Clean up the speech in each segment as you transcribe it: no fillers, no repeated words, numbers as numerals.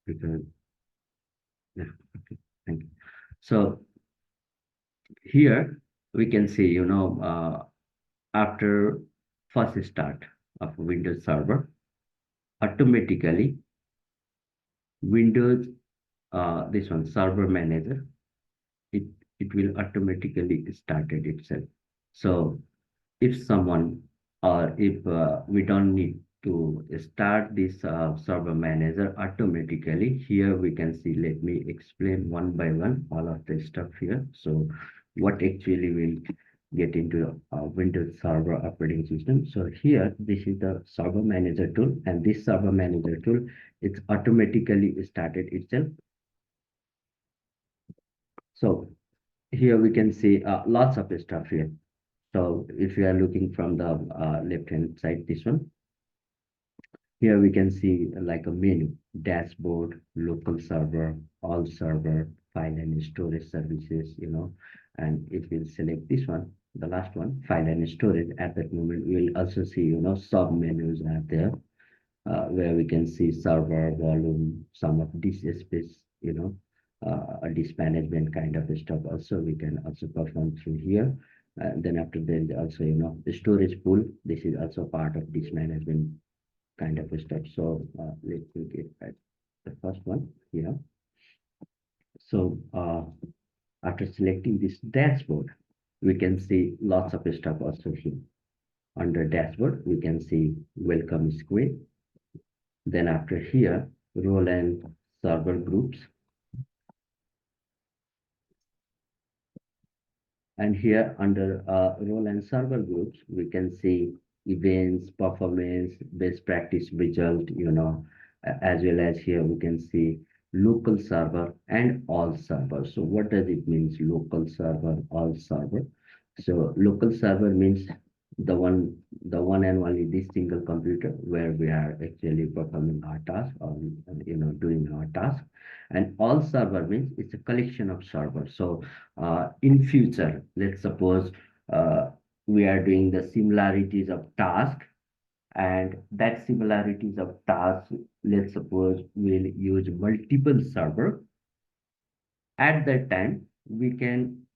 because yeah, okay, thank you. So here we can see, after first start of Windows Server, automatically Windows, this one Server Manager, it it will automatically start it itself. So if someone or if we don't need to start this server manager automatically, here we can see, let me explain one by one all of the stuff here. So what actually will get into Windows Server operating system. So here, this is the server manager tool, and this server manager tool, it's automatically started itself. So here we can see lots of stuff here. So if you are looking from the left hand side, this one, here we can see like a menu, dashboard, local server, all server, file and storage services, and if we'll select this one, the last one, file and storage, at that moment, we'll also see, sub menus are there, where we can see server, volume, some of disk space, a disk management kind of stuff. Also, we can also perform through here. Then after that, also, the storage pool, this is also part of disk management kind of stuff. So let me get at the first one here. So after selecting this dashboard, we can see lots of stuff also here. Under dashboard, we can see welcome screen. Then after here, role and server groups. And here under role and server groups, we can see events, performance, best practice result, as well as here we can see local server and all servers. So what does it mean, local server, all server? So local server means the one and only this single computer where we are actually performing our task or doing our task. And all server means it's a collection of servers. So in future, let's suppose we are doing the similarities of task, and that similarities of task, let's suppose we'll use multiple server. At that time, we can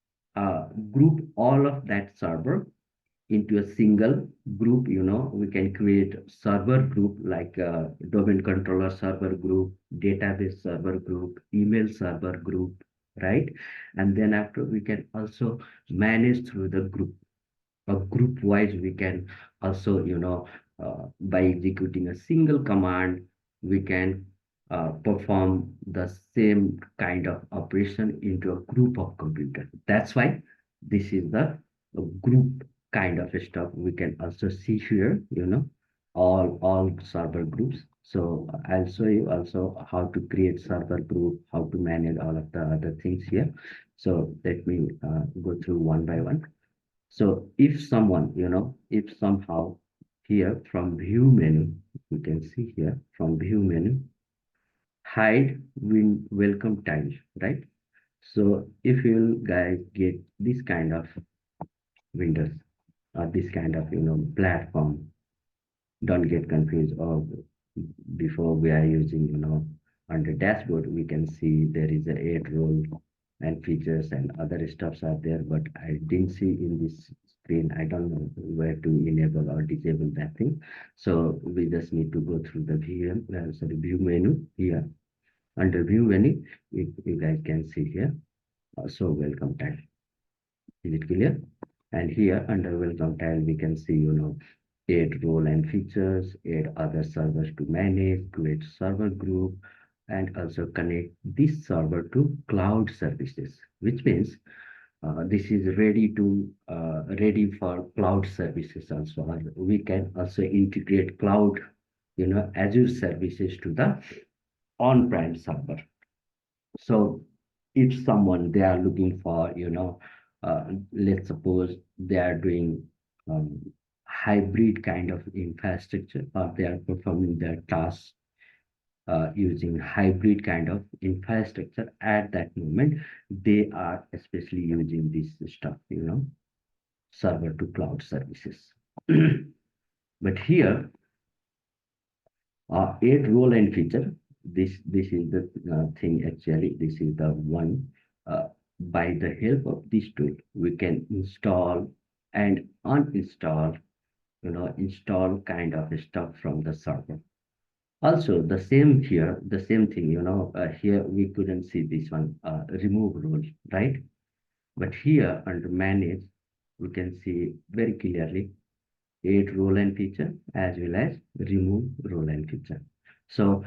group all of that server into a single group. We can create server group like domain controller server group, database server group, email server group, right? And then after, we can also manage through the group. A group wise, we can also, by executing a single command, we can perform the same kind of operation into a group of computer. That's why this is the group kind of stuff. We can also see here, all server groups. So I'll show you also how to create server group, how to manage all of the other things here. So let me go through one by one. So if someone, if somehow here from view menu, you can see here from view menu, hide welcome tiles, right? So if you guys get this kind of windows or this kind of, platform, don't get confused. Or before we are using, under dashboard, we can see there is a add role and features and other stuffs are there, but I didn't see in this screen. I don't know where to enable or disable that thing. So we just need to go through the view menu here. Under view menu, you guys can see here. So welcome tile. Is it clear? And here under welcome tile, we can see, add role and features, add other servers to manage, create server group, and also connect this server to cloud services, which means this is ready for cloud services also. We can also integrate cloud, Azure services to the on-prem server. So if someone they are looking for, let's suppose they are doing hybrid kind of infrastructure, or they are performing their tasks using hybrid kind of infrastructure. At that moment, they are especially using this stuff, server to cloud services. But here, add role and feature. This is the thing actually. This is the one. uh, by the help of this tool we can install and uninstall, install kind of stuff from the server. Also the same here, the same thing, here we couldn't see this one, remove rule, right? But here under manage we can see very clearly add role and feature as well as remove role and feature. So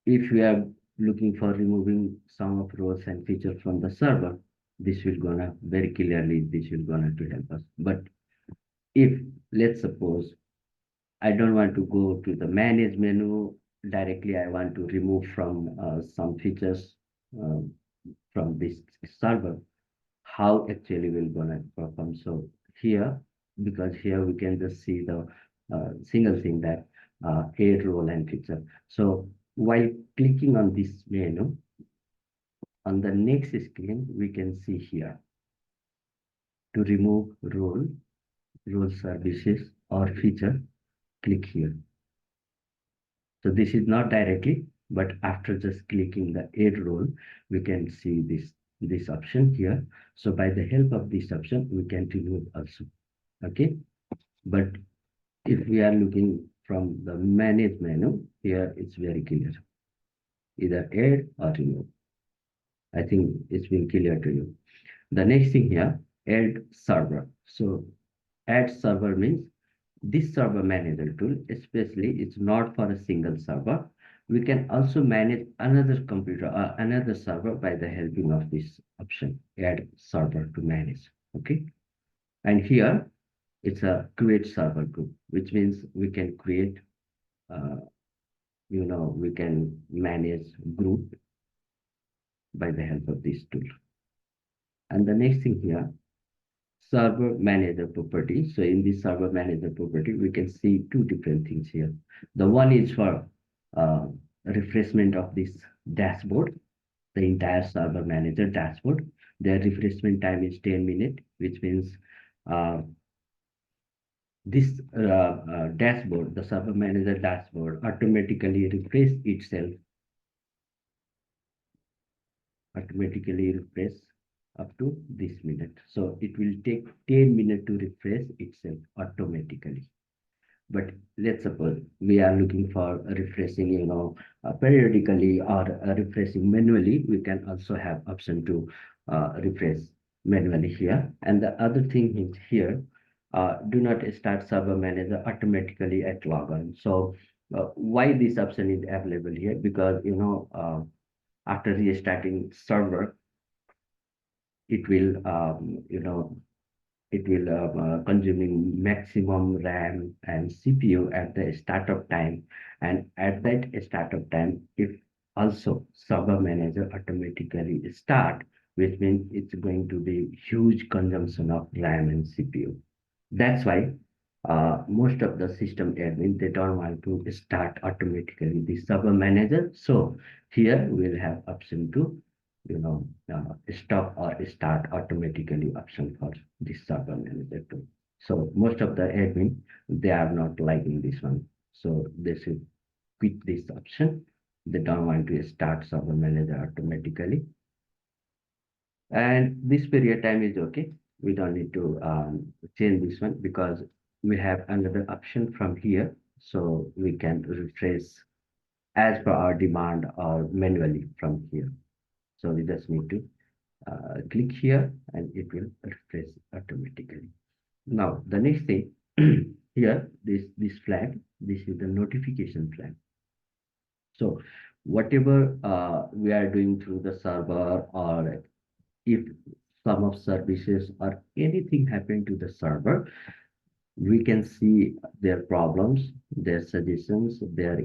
if we are looking for removing some of roles and features from the server, this will gonna very clearly, this will gonna to help us. But if, let's suppose, I don't want to go to the manage menu directly, I want to remove from some features uh, from this server, how actually we're gonna perform. So here, because here we can just see the single thing that add role and feature. So while clicking on this menu, on the next screen, we can see here to remove role services or feature, click here. So this is not directly, but after just clicking the add role, we can see this option here. So by the help of this option, we can remove also. Okay. But if we are looking from the manage menu, here it's very clear. Either add or remove. I think it's been clear to you. The next thing here, add server. So add server means this server manager tool, especially it's not for a single server. We can also manage another computer or another server by the helping of this option, add server to manage. Okay. And here it's a create server group, which means we can create, uh, we can manage group by the help of this tool. And the next thing here, server manager property. So in this server manager property, we can see two different things here. The one is for uh, refreshment of this dashboard, the entire server manager dashboard. Their refreshment time is 10 minutes, which means uh, this dashboard, the server manager dashboard, automatically refresh up to this minute. So it will take 10 minutes to refresh itself automatically. But let's suppose we are looking for refreshing, periodically or refreshing manually, we can also have option to refresh manually here. And the other thing is here, do not start server manager automatically at login. So why this option is available here? Because, after restarting server, it will, consuming maximum RAM and CPU at the startup time. And at that startup time, if also server manager automatically start, which means it's going to be huge consumption of RAM and CPU. That's why most of the system admin, they don't want to start automatically the server manager. So here we'll have option to, stop or start automatically option for this server manager too. So most of the admin, they are not liking this one. So they should quit this option. They don't want to start server manager automatically. And this period time is okay. We don't need to change this one because we have another option from here. So we can refresh as per our demand or manually from here. So we just need to click here and it will refresh automatically. Now, the next thing here, this flag, this is the notification flag. So whatever we are doing through the server, or if some of services or anything happen to the server, we can see their problems, their suggestions, their,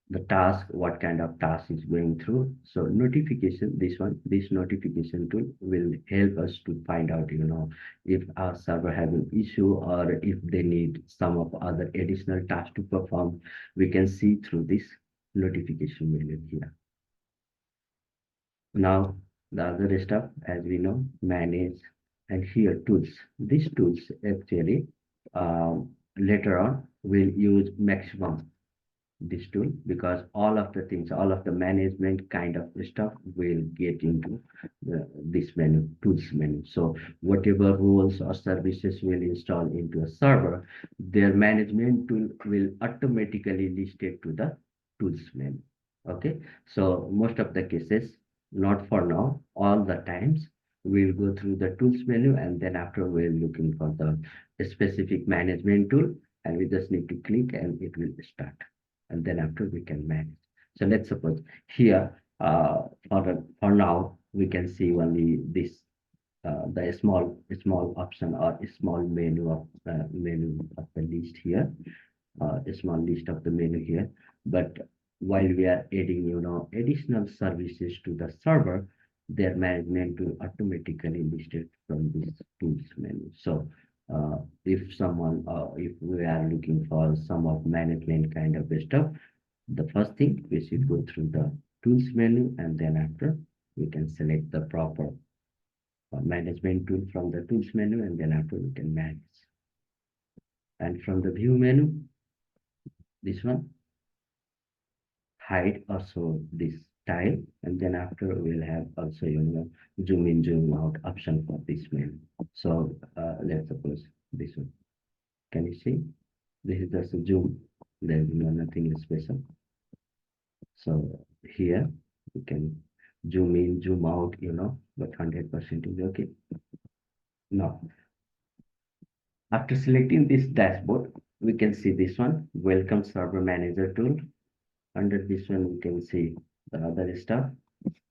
the task, what kind of task is going through. So notification, this notification tool will help us to find out, if our server has an issue or if they need some of other additional tasks to perform, we can see through this notification menu here. Now, the other stuff, as we know, manage and here tools. These tools actually later on will use maximum. this tool, because all of the things, all of the management kind of stuff will get into this menu, tools menu. So whatever roles or services will install into a server, their management tool will automatically list it to the tools menu. Okay, so most of the cases, not for now, all the times, we'll go through the tools menu, and then after we're looking for the specific management tool, and we just need to click and it will start, and then after we can manage. So let's suppose here, for now, we can see only this, the small option or a small menu of the list here, a small list of the menu here. But while we are adding, additional services to the server, their management will automatically listed from this tools menu. So if we are looking for some of management kind of stuff, the first thing we should go through the tools menu, and then after we can select the proper management tool from the tools menu, and then after we can manage. And from the view menu, this one, hide also this tile, and then after we'll have also zoom in, zoom out option for this menu. So let's suppose this one. Can you see? This is just a zoom. There's nothing special. So here we can zoom in, zoom out, but 100% is okay. Now, after selecting this dashboard, we can see this one, welcome server manager tool. Under this one, we can see the other stuff.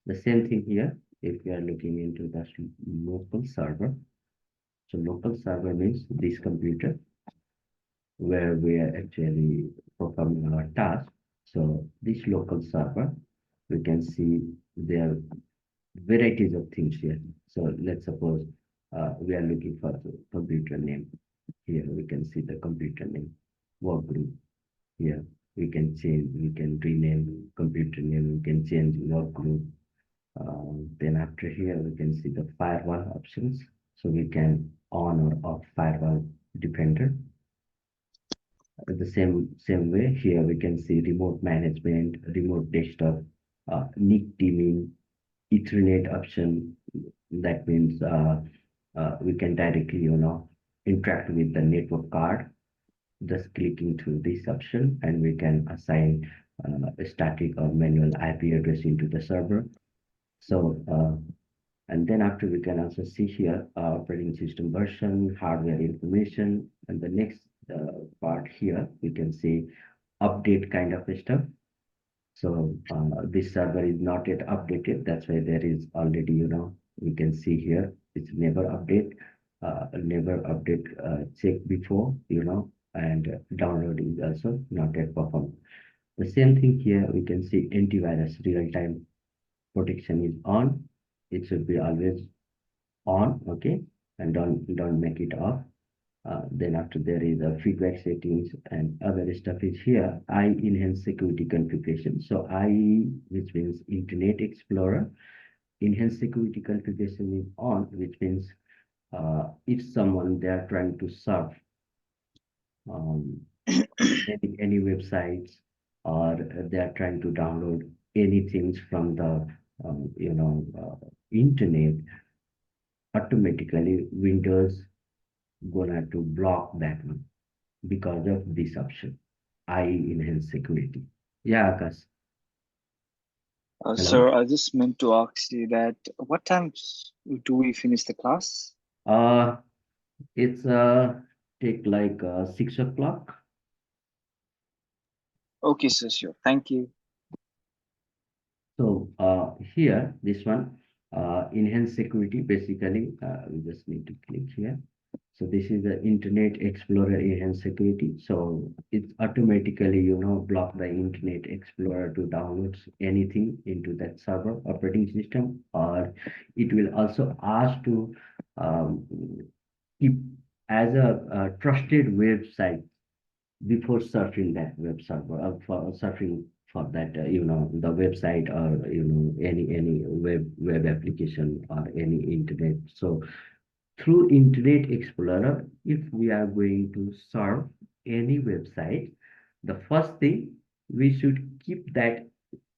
The same thing here, if we are looking into the local server. So local server means this computer where we are actually performing our task. So this local server, we can see there are varieties of things here. So let's suppose we are looking for the computer name. Here we can see the computer name, work group. Here we can change, we can rename computer name, we can change work group. Then after here we can see the firewall options. So we can on or off firewall defender. The same way here we can see remote management, remote desktop, NIC teaming, Ethernet option. That means we can directly interact with the network card, just clicking through this option, and we can assign a static or manual IP address into the server. So and then after we can also see here operating system version, hardware information, and the next part here we can see update kind of stuff. So this server is not yet updated. That's why there is already, we can see here it's never update, check before, and download is also not yet performed. The same thing here, we can see antivirus real-time protection is on. It should be always on, okay, and don't make it off. Then after there is a feedback settings and other stuff is here. I enhance security configuration. So I, which means Internet Explorer, enhance security configuration is on, which means if someone they are trying to surf any websites, or they are trying to download anything from the internet, automatically Windows gonna to block that one because of this option. I enhance security. Yeah, Akash. Hello. Sir, I just meant to ask you that what time do we finish the class? Uh, it's take like 6 o'clock. Okay, sir, sure. Thank you. So here, this one, enhance security, basically, we just need to click here. So this is the Internet Explorer enhance security. So it's automatically, block the Internet Explorer to download anything into that server operating system, or it will also ask to um, keep as a trusted website before surfing that web server, for surfing for that the website, or any web application or any internet. So through Internet Explorer, if we are going to serve any website, the first thing we should keep that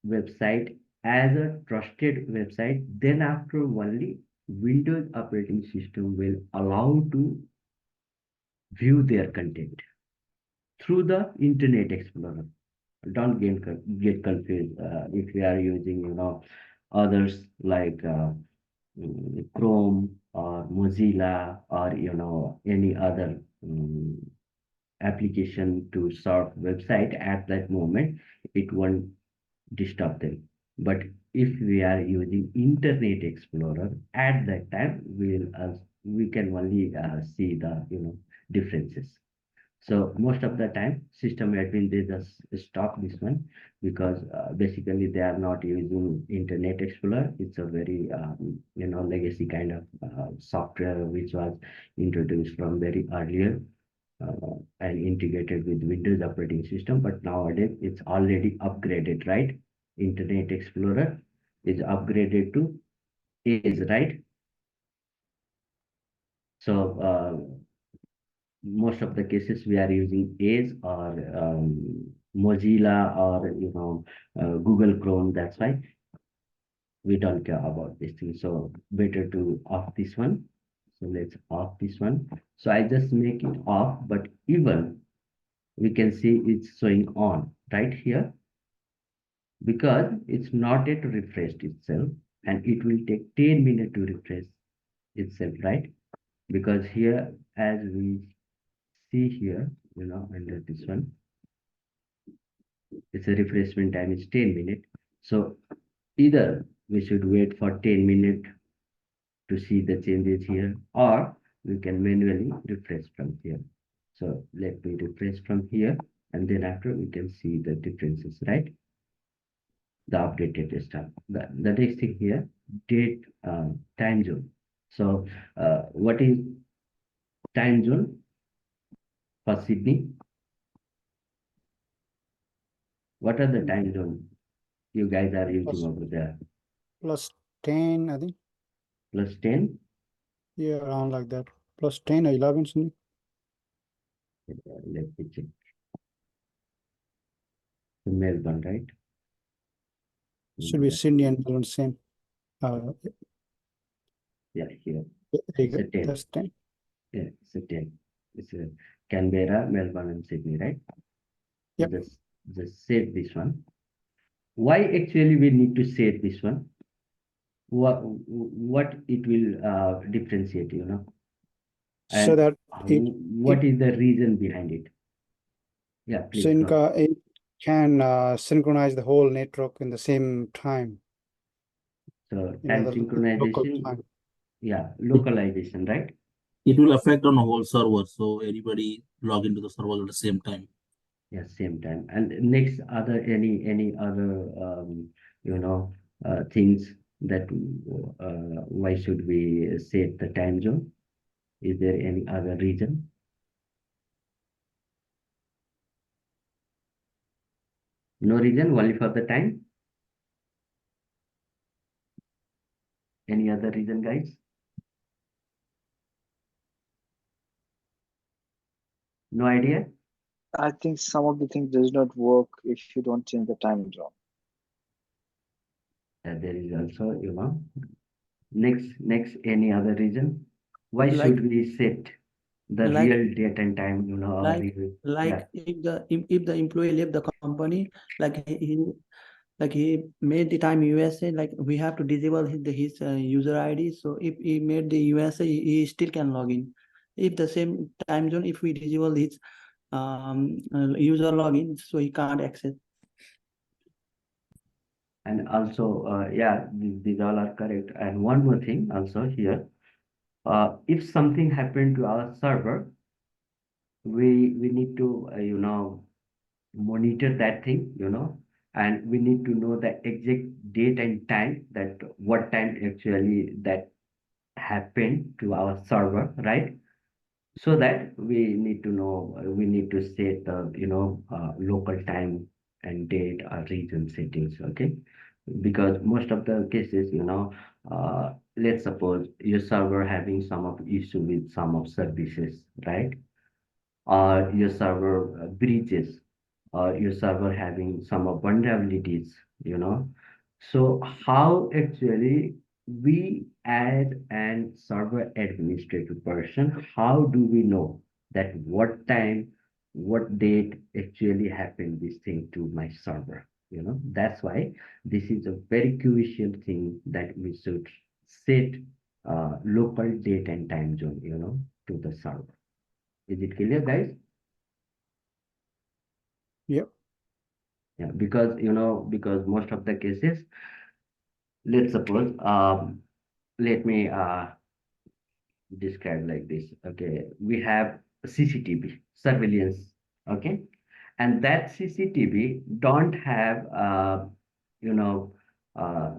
website as a trusted website. Then after only Windows operating system will allow to view their content through the Internet Explorer. Don't get confused if you are using, others like Chrome or Mozilla or, any other application to surf website at that moment, it won't disturb them. But if we are using Internet Explorer at that time, we can only see the differences. So most of the time, system admin they just stop this one because basically they are not using Internet Explorer. It's a very legacy kind of software which was introduced from very earlier and integrated with Windows operating system. But nowadays it's already upgraded, right? Internet Explorer is upgraded to Edge, right? So most of the cases we are using Edge or Mozilla or Google Chrome. That's why we don't care about this thing. So better to off this one. So let's off this one. So I just make it off, but even we can see it's showing on right here because it's not yet refreshed itself and it will take 10 minutes to refresh itself, right? Because here, as we see here, under this one, it's a refreshment time is 10 minutes. So either we should wait for 10 minutes to see the changes here, or we can manually refresh from here. So let me refresh from here, and then after we can see the differences, right? The updated stuff. The next thing here, date, time zone. So what is time zone for Sydney? What are the time zone you guys are using over there? Plus 10, I think. Plus 10? Yeah, around like that. Plus 10 or 11, something. Let me check. Melbourne, right? Should be Sydney and Melbourne same. Yeah, here. There you It's a go. 10. That's 10. Yeah, it's a 10. It's a Canberra, Melbourne, and Sydney, right? Yep. Just save this one. Why actually we need to save this one? What it will differentiate, So and that it what is the reason behind it? Yeah, please go. it can synchronize the whole network in the same time. So You time know, the local synchronization, time. yeah, localization, right? It will affect on a whole server, so anybody log into the server at the same time. Yeah, same time. And next, any other things that why should we set the time zone? Is there any other reason? No reason, only for the time. Any other reason, guys? No idea? I think some of the things does not work if you don't change the time zone. There is also, next, any other reason? Why Like- should we set the like- real date and time, or Like if the employee left the company, like he made the time USA, like we have to disable his user ID. So if he made the USA, he still can log in. If the same time zone, if we disable his user login, so he can't access. And also, yeah, these all are correct. And one more thing also here, if something happened to our server, we need to, monitor that thing, and we need to know the exact date and time that what time actually that happened to our server, right? So that we need to know, we need to set the, local time and date or region settings, okay? Because most of the cases, let's suppose your server having some of issue with some of services, right? Or your server breaches or your server having some vulnerabilities, you know. So how actually we add an server administrator person, how do we know that what time, what date actually happened this thing to my server? You know, that's why this is a very crucial thing that we should set local date and time zone, you know, to the server. Is it clear, guys? Yep. Yeah, because you know, because most of the cases, let's suppose, let me describe like this. Okay, we have CCTV surveillance. Okay, and that CCTV don't have you know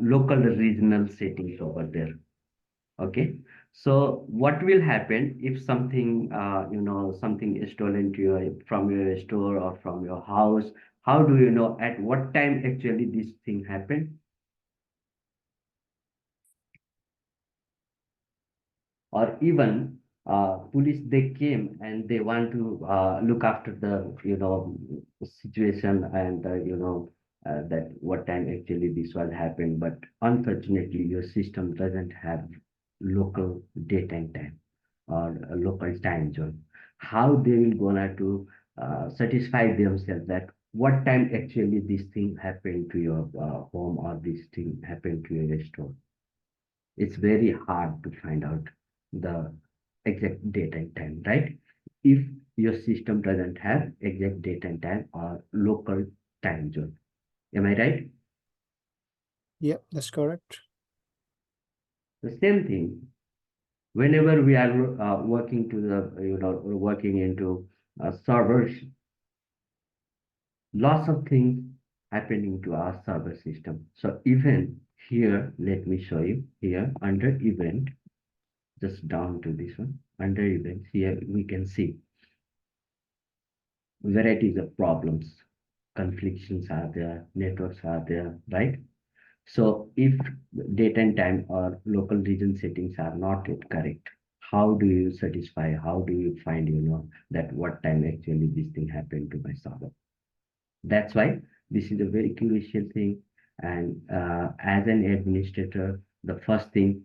local regional settings over there. Okay, so what will happen if something you know, something is stolen to your from your store or from your house? How do you know at what time actually this thing happened? Or even police, they came and they want to look after the, you know, situation, and you know, that what time actually this was happened, but unfortunately your system doesn't have local date and time or a local time zone. How they will gonna to satisfy themselves that what time actually this thing happened to your home, or this thing happened to your store? It's very hard to find out the exact date and time, right? If your system doesn't have exact date and time or local time zone. Am I right? Yep, that's correct. The same thing, whenever we are working to the, you know, working into servers, lots of things happening to our server system. So even here, let me show you here under event, just down to this one, under events, here we can see varieties of problems, conflicts are there, networks are there, right? So if date and time or local region settings are not yet correct, how do you satisfy, how do you find, you know, that what time actually this thing happened to my server? That's why this is a very crucial thing. And as an administrator, the first thing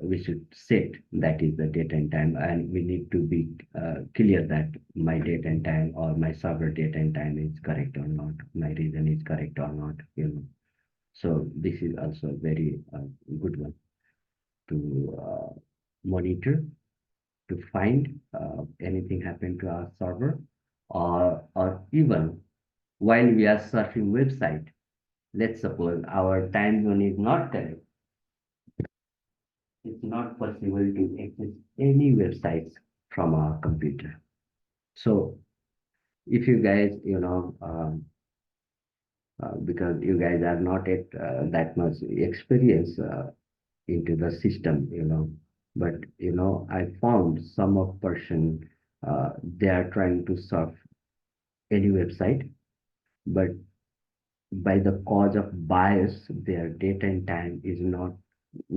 we should set, that is the date and time, and we need to be clear that my date and time or my server date and time is correct or not, my reason is correct or not, you know. So this is also a very good one to monitor, to find anything happened to our server, or even while we are surfing website, let's suppose our time zone is not correct. It's not possible to access any websites from our computer. So if you guys, you know, because you guys are not at that much experience into the system, you know, but you know, I found some of person they are trying to surf any website, but by the cause of bias, their date and time is not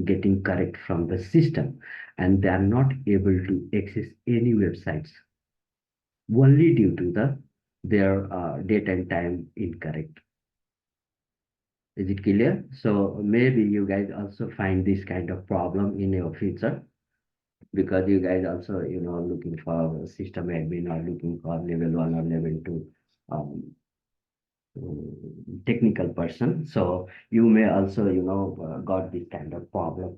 getting correct from the system, and they are not able to access any websites only due to their date and time incorrect. Is it clear? So maybe you guys also find this kind of problem in your future, because you guys also, you know, looking for system admin or looking for level 1 or level 2 um, technical person. So you may also, you know, got this kind of problem.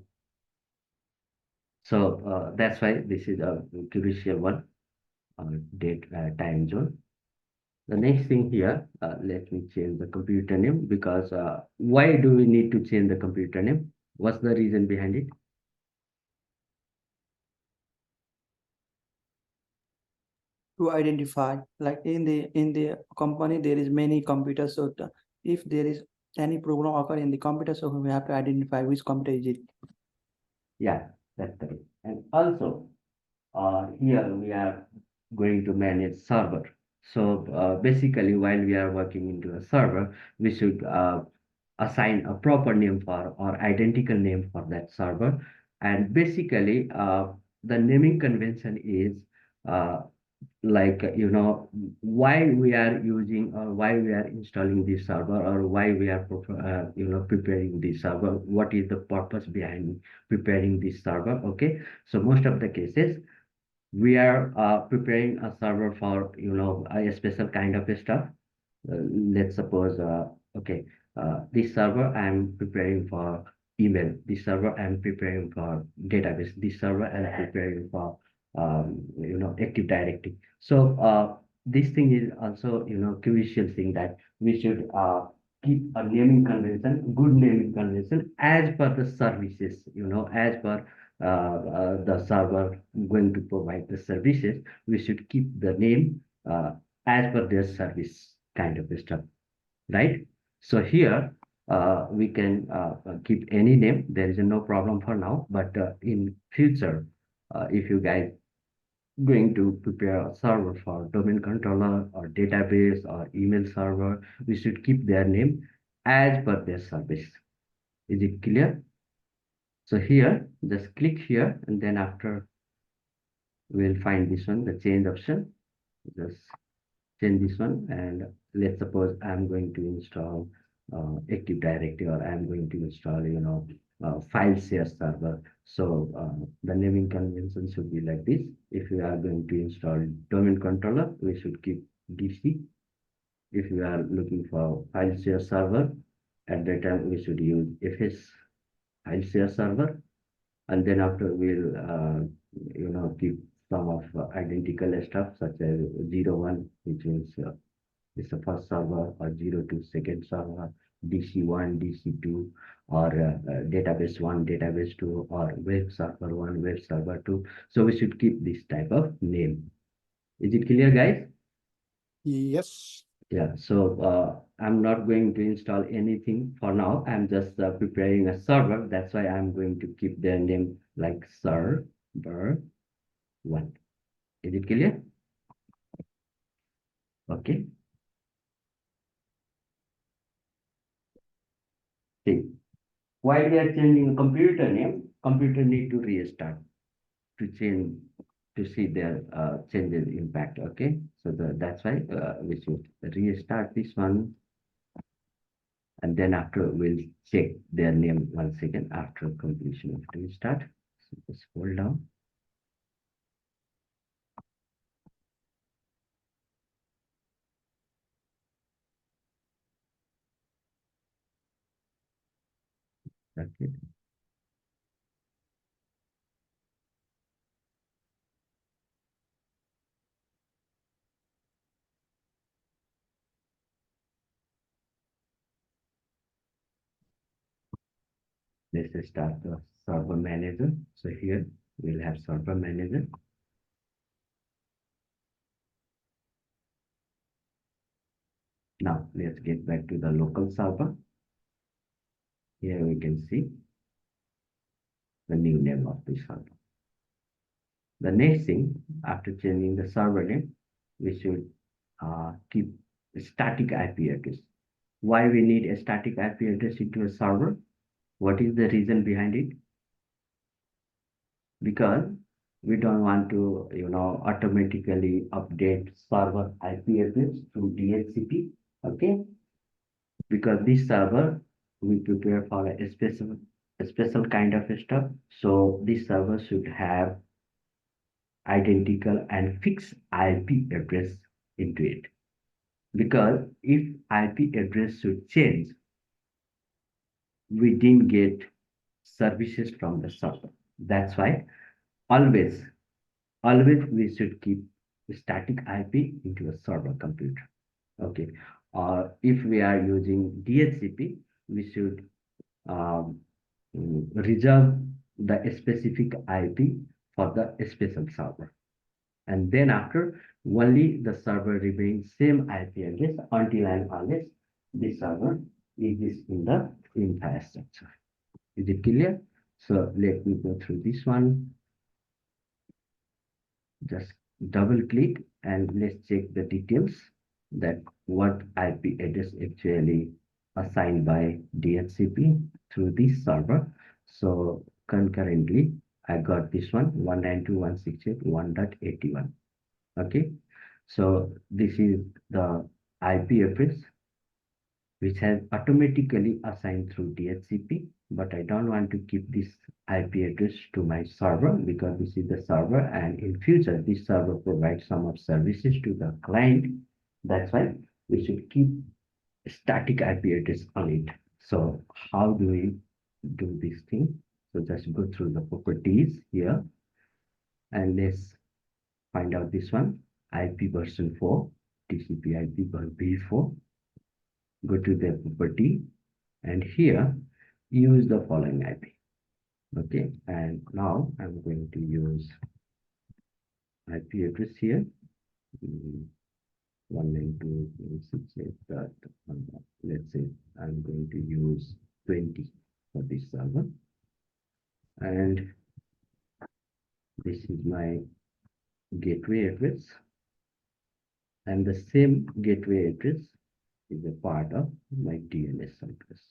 So that's why this is a crucial one, date time zone. The next thing here, let me change the computer name, because why do we need to change the computer name? What's the reason behind it? To identify, like in the company there is many computers, so if there is any problem occur in the computer, so we have to identify which computer is it. Yeah, that's correct. And also, here we are going to manage server. So basically, while we are working into a server, we should assign a proper name for, or identical name for that server. And basically, the naming convention is like why we are using or why we are installing this server or why we are preparing this server, what is the purpose behind preparing this server. Okay, so most of the cases we are preparing a server for a special kind of stuff. Let's suppose okay, this server I'm preparing for email, this server I'm preparing for database, this server I'm preparing for Active Directory. So this thing is also crucial thing that we should keep a naming convention, good naming convention as per the services, as per the server going to provide the services. We should keep the name as per their service kind of stuff, right? So here we can keep any name. There is no problem for now, but in future, if you guys going to prepare a server for domain controller or database or email server, we should keep their name as per their service. Is it clear? So here, just click here, and then after we'll find this one, the change option. Just change this one, and let's suppose I'm going to install Active Directory, or I'm going to install file share server. So the naming convention should be like this. If you are going to install domain controller, we should keep DC. If you are looking for file share server, at that time we should use FS file share server. And then after we'll keep some of identical stuff such as 01, which is the first server, or 02 second server, DC1, DC2, or database 1, database 2, or web server 1, web server 2. So we should keep this type of name. Is it clear, guys? Yes. Yeah, so I'm not going to install anything for now. I'm just preparing a server. That's why I'm going to keep their name like server 1. Is it clear? Okay. See, while we are changing computer name, computer need to restart to change, to see their changes impact. Okay, so that's why we should restart this one, and then after we'll check their name once again after completion of restart. So just scroll down. Okay. Let's start the server manager. So here we'll have server manager. Now let's get back to the local server. Here we can see the new name of the server. The next thing, after changing the server name, we should keep a static IP address. Why we need a static IP address into a server? What is the reason behind it? Because we don't want to, automatically update server IP address through DHCP. Okay, because this server we prepare for a special kind of stuff. So this server should have identical and fixed IP address into it. Because if IP address should change, we didn't get services from the server. That's why always we should keep static IP into a server computer. Okay, or if we are using DHCP, we should reserve the specific IP for the special server. And then after, only the server remains same IP address until and unless the server is in the infrastructure. Is it clear? So let me go through this one. Just double click and let's check the details that what IP address actually assigned by DHCP through this server. So concurrently, I got this one 192.168.1.81. Okay, so this is the IP address which has automatically assigned through DHCP, but I don't want to keep this IP address to my server because this is the server, and in future this server provides some of services to the client. That's why we should keep static IP address on it. So how do we do this thing? So just go through the properties here and let's find out this one, IP version 4, TCP IP v4. Go to the property and here use the following IP. Okay, and now I'm going to use IP address here. 192.168.1. Let's say I'm going to use 20 for this server, and this is my gateway address, and the same gateway address is a part of my DNS address.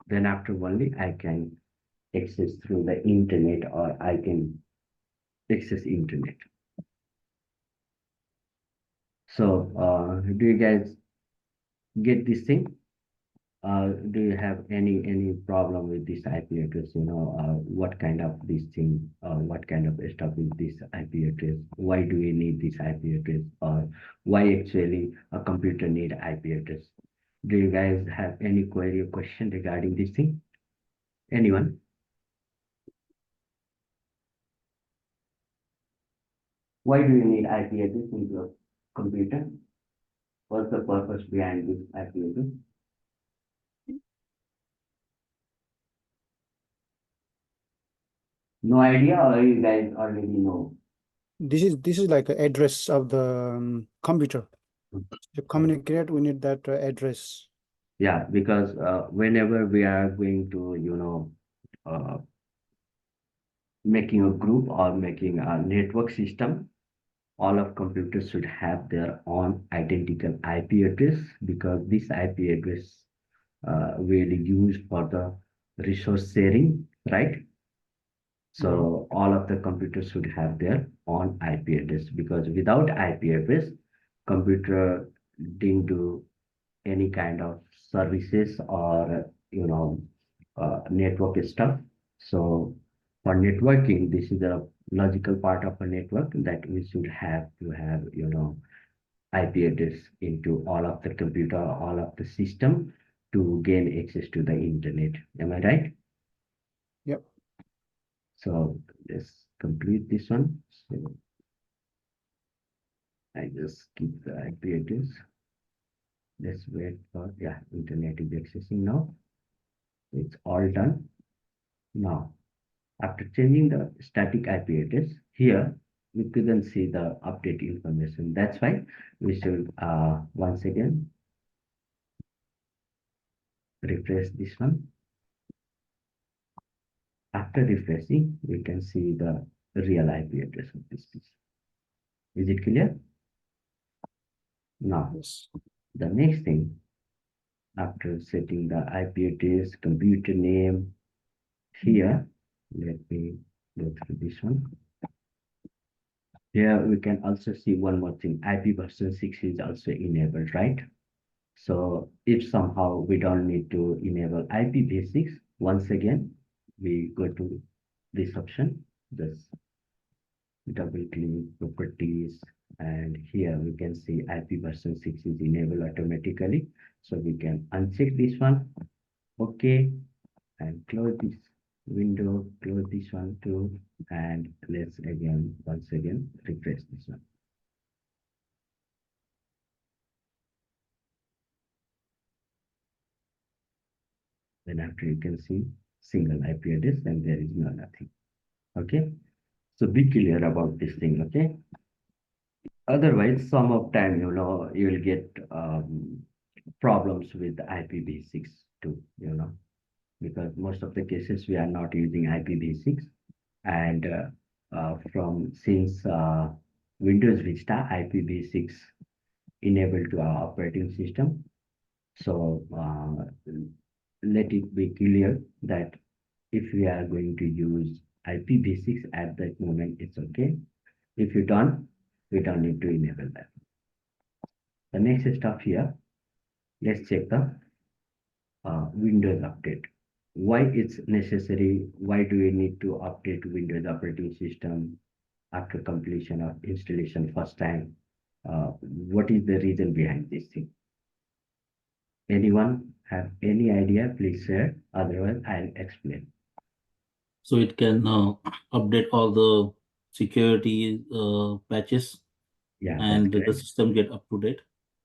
Then after only I can access through the internet, or I can access internet. So do you guys get this thing? Do you have any problem with this IP address? What kind of this thing, what kind of stuff is this IP address? Why do we need this IP address? Or why actually a computer need IP address? Do you guys have any query or question regarding this thing? Anyone? Why do you need IP address in your computer? What's the purpose behind this IP address? No idea, or you guys already know? This is like an address of the computer. To communicate, we need that address. Yeah, because whenever we are going to, making a group or making a network system, all of computers should have their own identical IP address, because this IP address will be used for the resource sharing, right? So all of the computers should have their own IP address, because without IP address, computer didn't do any kind of services or network stuff. So for networking, this is a logical part of a network, that we should have to have IP address into all of the computer, all of the system, to gain access to the internet. Am I right? Yep. So let's complete this one. So I just keep the IP address. Let's wait for, yeah, internet is accessing now. It's all done. Now, after changing the static IP address, here we couldn't see the update information. That's why we should once again refresh this one. After refreshing, we can see the real IP address of this piece. Is it clear? Now, Yes. the next thing, after setting the IP address, computer name, here, let me go through this one. Here we can also see one more thing, IP version 6 is also enabled, right? So if somehow we don't need to enable IPv6, once again, we go to this option, just double click properties, and here we can see IP version 6 is enabled automatically. So we can uncheck this one, okay, and close this window, close this one too, and let's again, once again, refresh this one. Then after you can see single IP address, and there is nothing. Okay, so be clear about this thing. Okay, otherwise some of time you will get problems with IPv6 too, because most of the cases we are not using IPv6, and since Windows Vista, IPv6 enabled to our operating system. So let it be clear that if we are going to use IPv6 at that moment, it's okay. If you don't, we don't need to enable that. The next stuff here, let's check the Windows update. Why it's necessary? Why do we need to update Windows operating system after completion of installation first time? What is the reason behind this thing? Anyone have any idea? Please share. Otherwise, I'll explain. So it can update all the security patches Yeah, and that's the correct. system get up to date.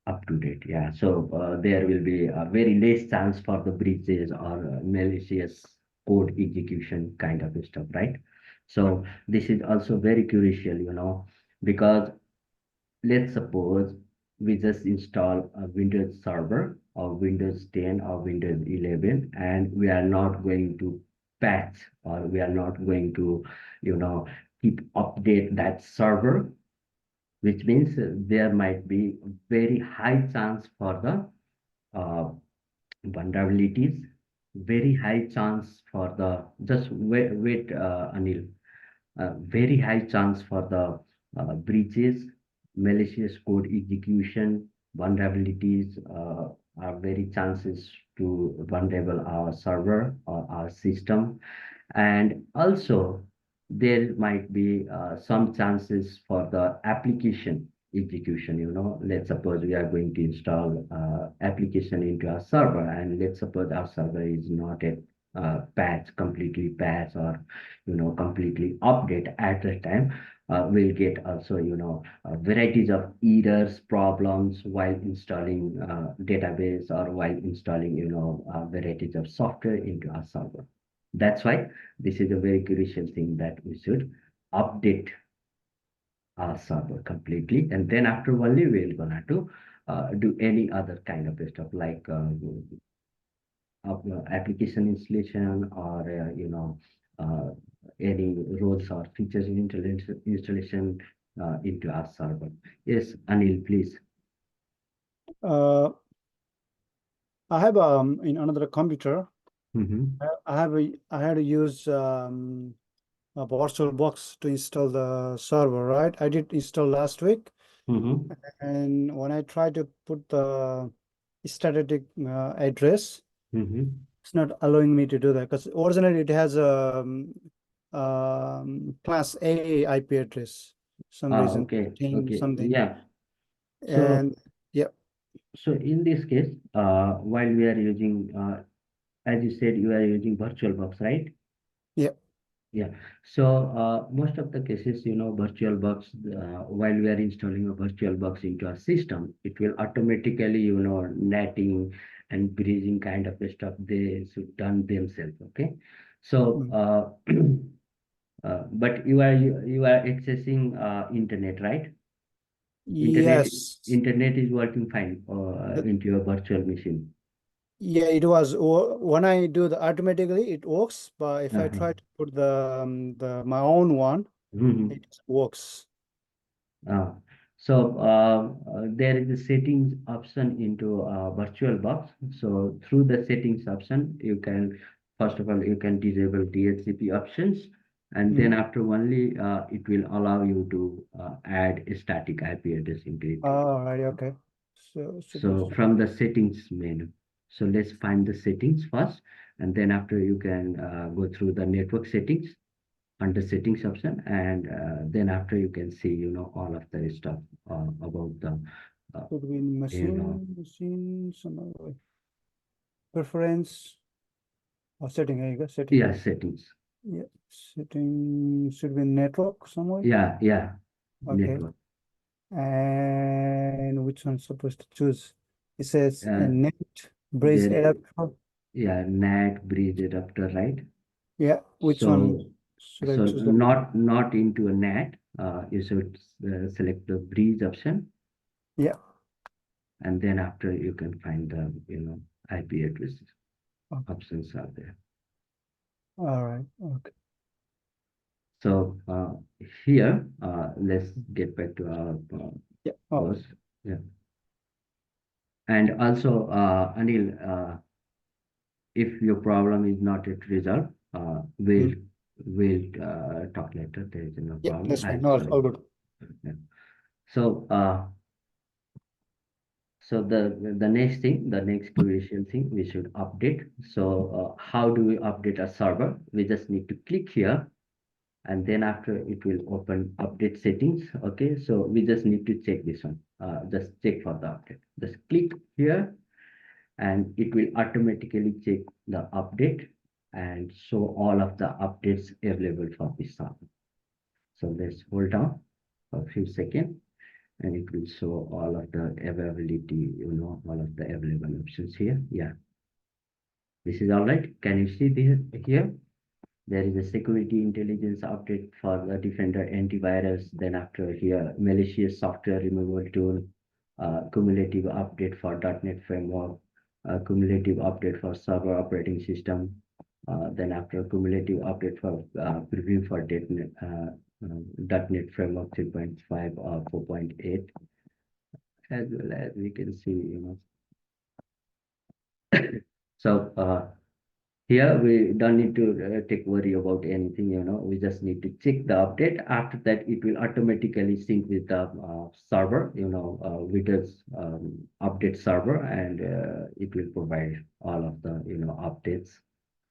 Up to date. Yeah. So there will be a very less chance for the breaches or malicious code execution kind of stuff, right? So this is also very crucial, because let's suppose we just install a Windows Server or Windows 10 or Windows 11, and we are not going to patch, or we are not going to, keep update that server, which means there might be very high chance for the vulnerabilities, very high chance for the, just wait, Anil, very high chance for the breaches, malicious code execution, vulnerabilities are very chances to vulnerable our server or our system. And also there might be some chances for the application execution. Let's suppose we are going to install application into our server, and let's suppose our server is not a completely patch, or completely update at the time. We'll get also varieties of errors, problems while installing database, or while installing varieties of software into our server. That's why this is a very crucial thing, that we should update our server completely, and then after only we're gonna to do any other kind of stuff like application installation, or any roles or features in installation into our server. Yes, Anil, please. I have in another computer. Mm-hmm. I had to use a VirtualBox to install the server, right? I did install last week, Mm-hmm. and when I tried to put the static address, Mm-hmm. it's not allowing me to do that, because originally it has a class A IP address, some reason, Okay. 15 something, Yeah. So and so in this case, while we are using, as you said, you are using VirtualBox, right? Yeah. Yeah. So most of the cases, VirtualBox, while we are installing a VirtualBox into our system, it will automatically, netting and bridging kind of stuff they should done themselves. Okay. So but you are accessing internet, right? yes, Internet is working fine The- into your virtual machine. yeah, it was when I do the automatically it works, but if I try to put the my own one, Mhm. it works. So there is a settings option into VirtualBox. So through the settings option, you can, first of all, you can disable DHCP options, and then after only it will allow you to add a static IP address into it. All right, okay. So from the settings menu. So let's find the settings first, and then after you can go through the network settings under settings option, and then after you can see, all of the stuff about the, Could be machine, some other way. Preference or setting, there you go, setting. yeah, settings. Yeah, setting should be network somewhere. Yeah, Okay. network. And which one supposed to choose? It says net bridge There- adapter. Yeah, NAT bridge adapter, right? Yeah, which one should I So choose? not into a NAT, you should select the bridge option. Yeah. And then after you can find the, IP addresses. Okay. Options are there. All right. Okay. So here, let's get back to our Yeah. Oh, course. Yeah. And also, Anil, if your problem is not yet resolved, we'll talk later. There is no yeah, problem. that's fine. I'll No, solve all it. good. Yeah. So so the next thing, the next crucial thing, we should update. So how do we update a server? We just need to click here, and then after it will open update settings. Okay, so we just need to check this one. Just check for the update. Just click here, and it will automatically check the update and show all of the updates available for this server. So let's hold down for a few seconds, and it will show all of the availability, all of the available options here. Yeah, this is all right. Can you see this here? There is a security intelligence update for the Defender antivirus. Then after here, malicious software removal tool, cumulative update for .NET Framework, cumulative update for server operating system. Then after cumulative update for preview for .NET Framework 3.5 or 4.8, as well as we can see, so here we don't need to take worry about anything, we just need to check the update. After that, it will automatically sync with the server, Windows update server, and it will provide all of the, updates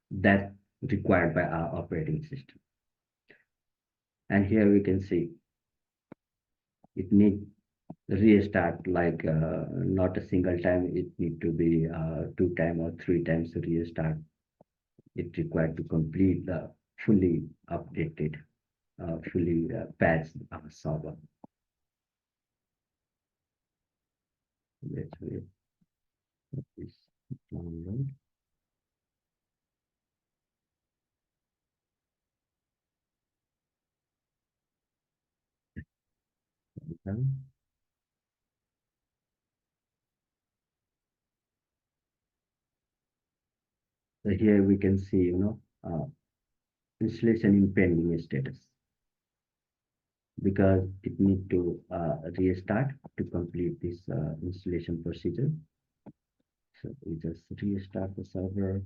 that required by our operating system. And here we can see it need restart, like not a single time, it need to be 2 times or 3 times restart. It required to complete the fully updated, fully patched server. Let's wait for this download. Done. So here we can see, installation in pending status, because it need to restart to complete this installation procedure. So we just restart the server.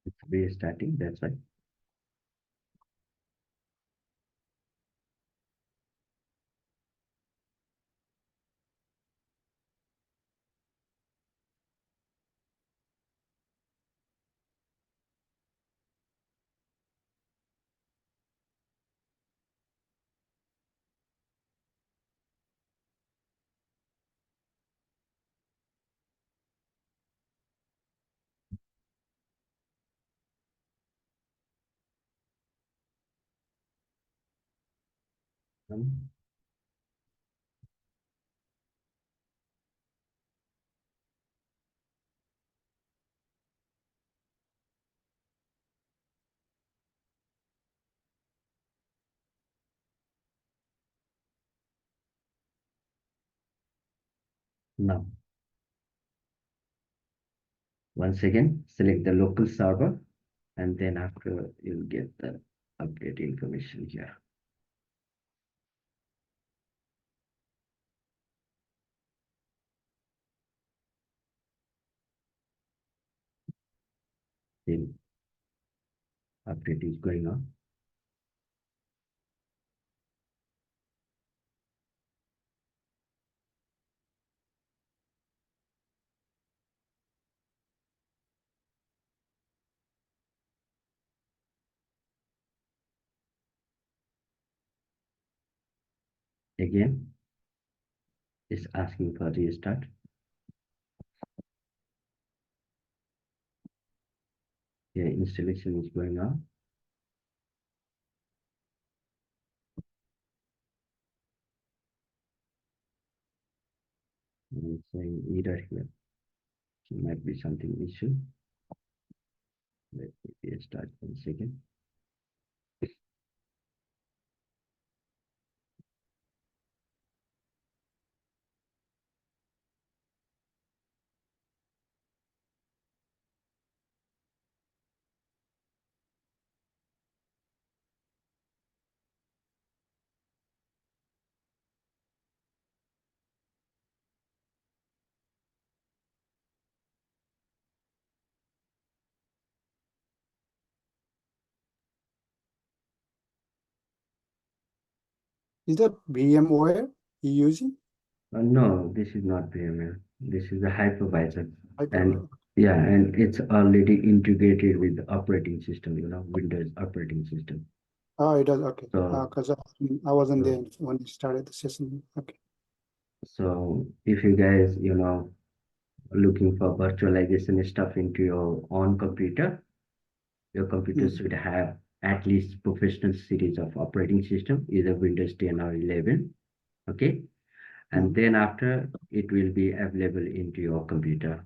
It's restarting, that's right. Um, Now, once again, select the local server, and then after you'll get the update information here. Then update is going on. Again, it's asking for restart. Here, installation is going on. showing error here. It might be something issue. Let me restart once again. Is that VMware you using? No, this is not VMware. This is a hypervisor. And Hyper-V? yeah, and it's already integrated with the operating system, Windows operating system. Oh, it does. Okay. So, Because I wasn't so- there when you started the session. Okay. so if you guys, looking for virtualization stuff into your own computer, your computer Mhm. should have at least professional series of operating system, either Windows 10 or 11. Okay. And Mhm. then after it will be available into your computer.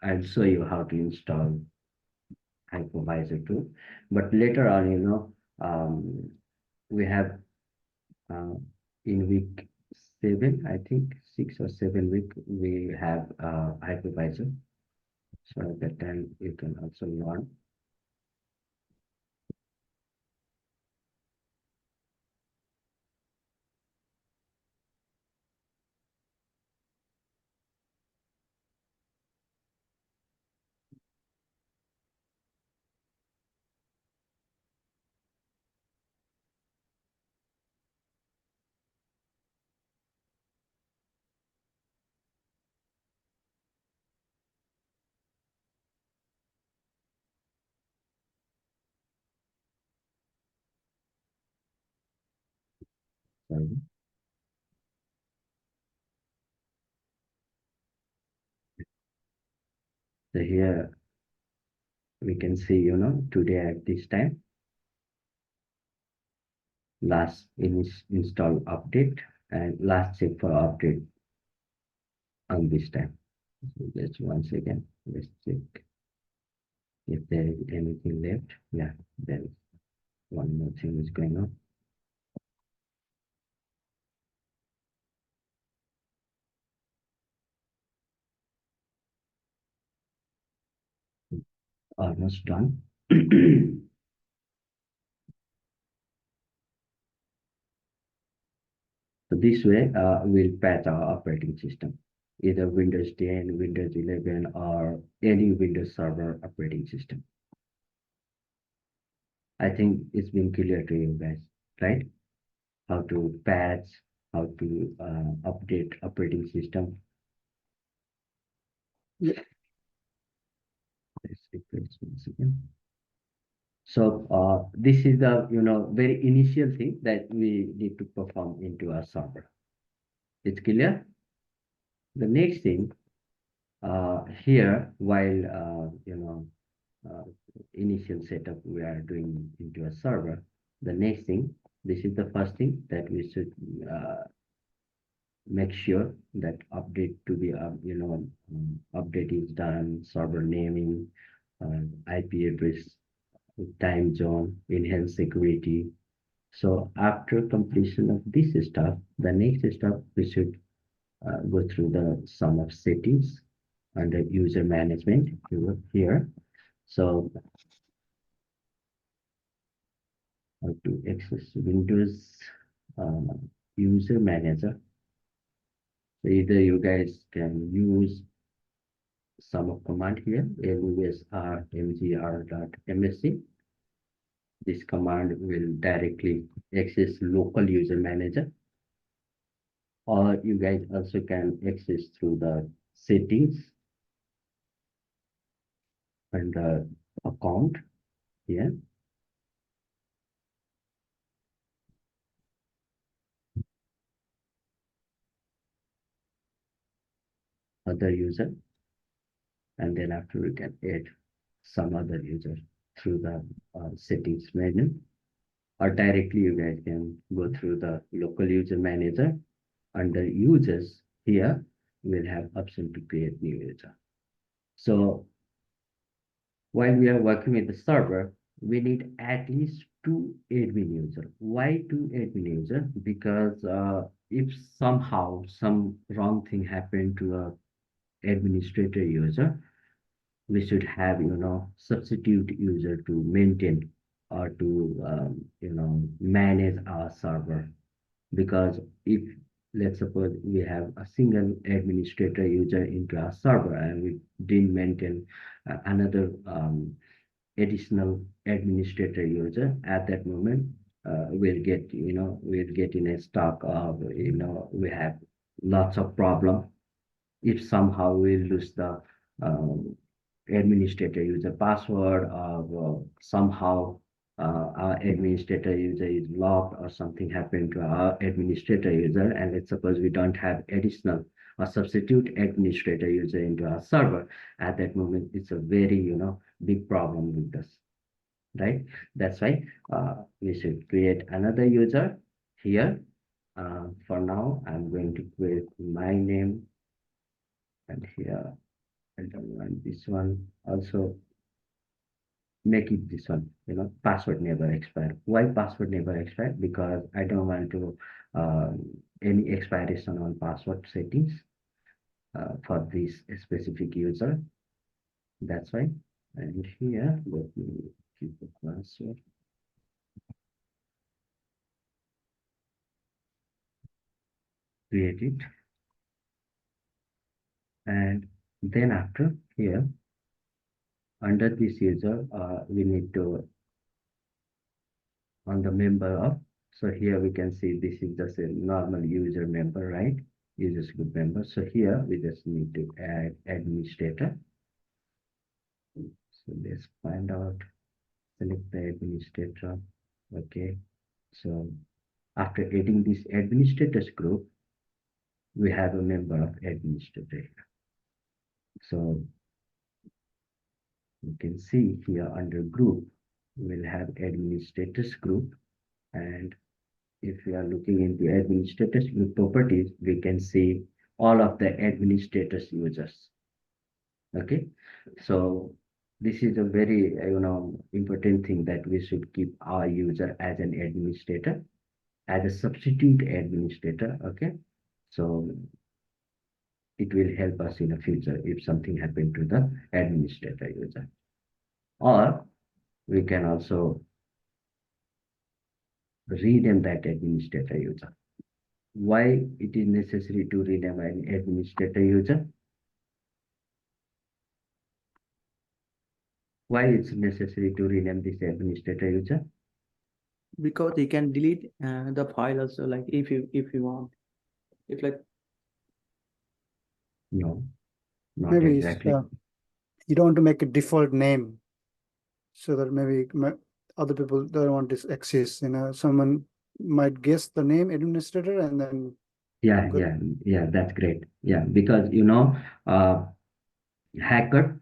I'll show you how to install hypervisor too. But later on, we have in week 7, I think 6 or 7 week, we have hypervisor. So at that time you can also learn. Sorry. So here we can see, today at this time, last install update and last check for update on this time. So just once again, let's check if there is anything left. Yeah, there is one more thing is going on. Almost done. So this way, we'll patch our operating system, either Windows 10, Windows 11, or any Windows Server operating system. I think it's been clear to you guys, right? How to patch, how to update operating system. Yeah. Let's refresh once again. So this is the very initial thing that we need to perform into our server. It's clear. The next thing here, while initial setup we are doing into a server, the next thing, this is the first thing that we should make sure that update to the update is done, server naming, IP address, time zone, enhanced security. So after completion of this stuff, the next step we should go through the sum of settings under user management here. So how to access Windows user manager. So either you guys can use sum of command here, lusr_mgr.msc. This command will directly access local user manager, or you guys also can access through the settings and the account here. Other user, and then after we can add some other user through the settings menu, or directly you guys can go through the local user manager under users here. we'll have option to create new user. So while we are working with the server, we need at least 2 admin user. Why 2 admin user? Because if somehow some wrong thing happened to a administrator user, we should have, substitute user to maintain or to, manage our server. Because if, let's suppose we have a single administrator user into our server and we didn't maintain another additional administrator user, at that moment, we'll get in a stock of, we have lots of problem if somehow we lose the administrator user password, or somehow our administrator user is locked or something happened to our administrator user, and let's suppose we don't have additional or substitute administrator user into our server, at that moment it's a very big problem with us, right? That's why we should create another user here. For now, I'm going to create my name, and here I don't want this one. Also make it this one, password never expire. Why password never expire? Because I don't want to any expiration on password settings for this specific user. That's why. And here, let me keep the password. Create it. And then after here, under this user, we need to on the member of. So here we can see this is just a normal user member, right? Users group member. So here we just need to add administrator. So let's find out, select the administrator. Okay. So after adding this administrators group, we have a member of administrator. So you can see here under group, we'll have administrators group. And if we are looking into administrators group properties, we can see all of the administrators users. Okay, so this is a very important thing, that we should keep our user as an administrator, as a substitute administrator. Okay, so it will help us in the future if something happened to the administrator user. Or we can also rename that administrator user. Why it is necessary to rename an administrator user? Why it's necessary to rename this administrator user? Because he can delete the file also, like if you want. If like No, not Maybe it's, exactly. you don't want to make a default name, so that maybe other people don't want this access. Someone might guess the name administrator and then Yeah, good. yeah, that's great. Yeah, because hacker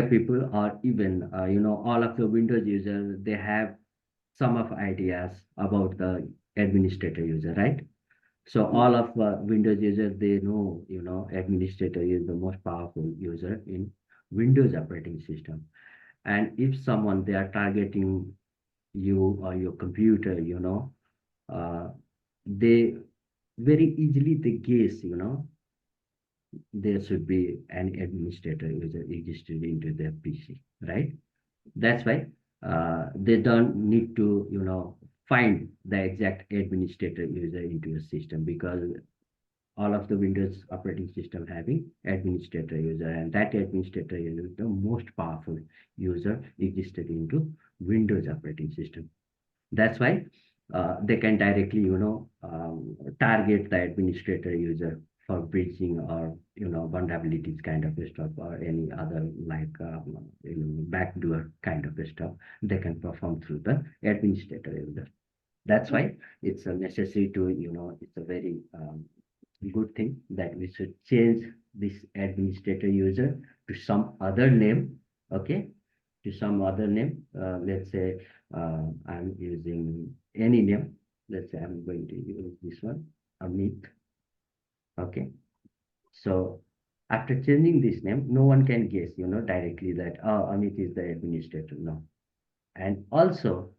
people, or even all of the Windows users, they have some of ideas about the administrator user, right? So all of Windows users, they know, administrator is the most powerful user in Windows operating system. And if someone, they are targeting you or your computer, they very easily they guess, there should be an administrator user registered into their PC, right? That's why they don't need to, find the exact administrator user into your system, because all of the Windows operating system having administrator user, and that administrator user is the most powerful user registered into Windows operating system. That's why they can directly, target the administrator user for breaching or, vulnerabilities kind of stuff, or any other like, backdoor kind of stuff they can perform through the administrator user. That's why it's a necessary to, it's a very good thing that we should change this administrator user to some other name. Okay, to some other name. Let's say I'm using any name. Let's say I'm going to use this one, Amit. Okay. So after changing this name, no one can guess, directly that, oh, Amit is the administrator. No. And also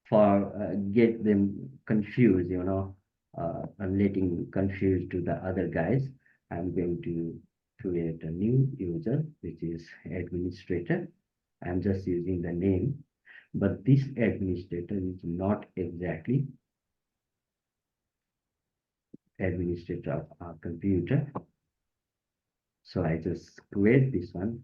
for get them confused, I'm letting confused to the other guys, I'm going to create a new user, which is administrator. I'm just using the name, but this administrator is not exactly administrator of our computer. So I just create this one.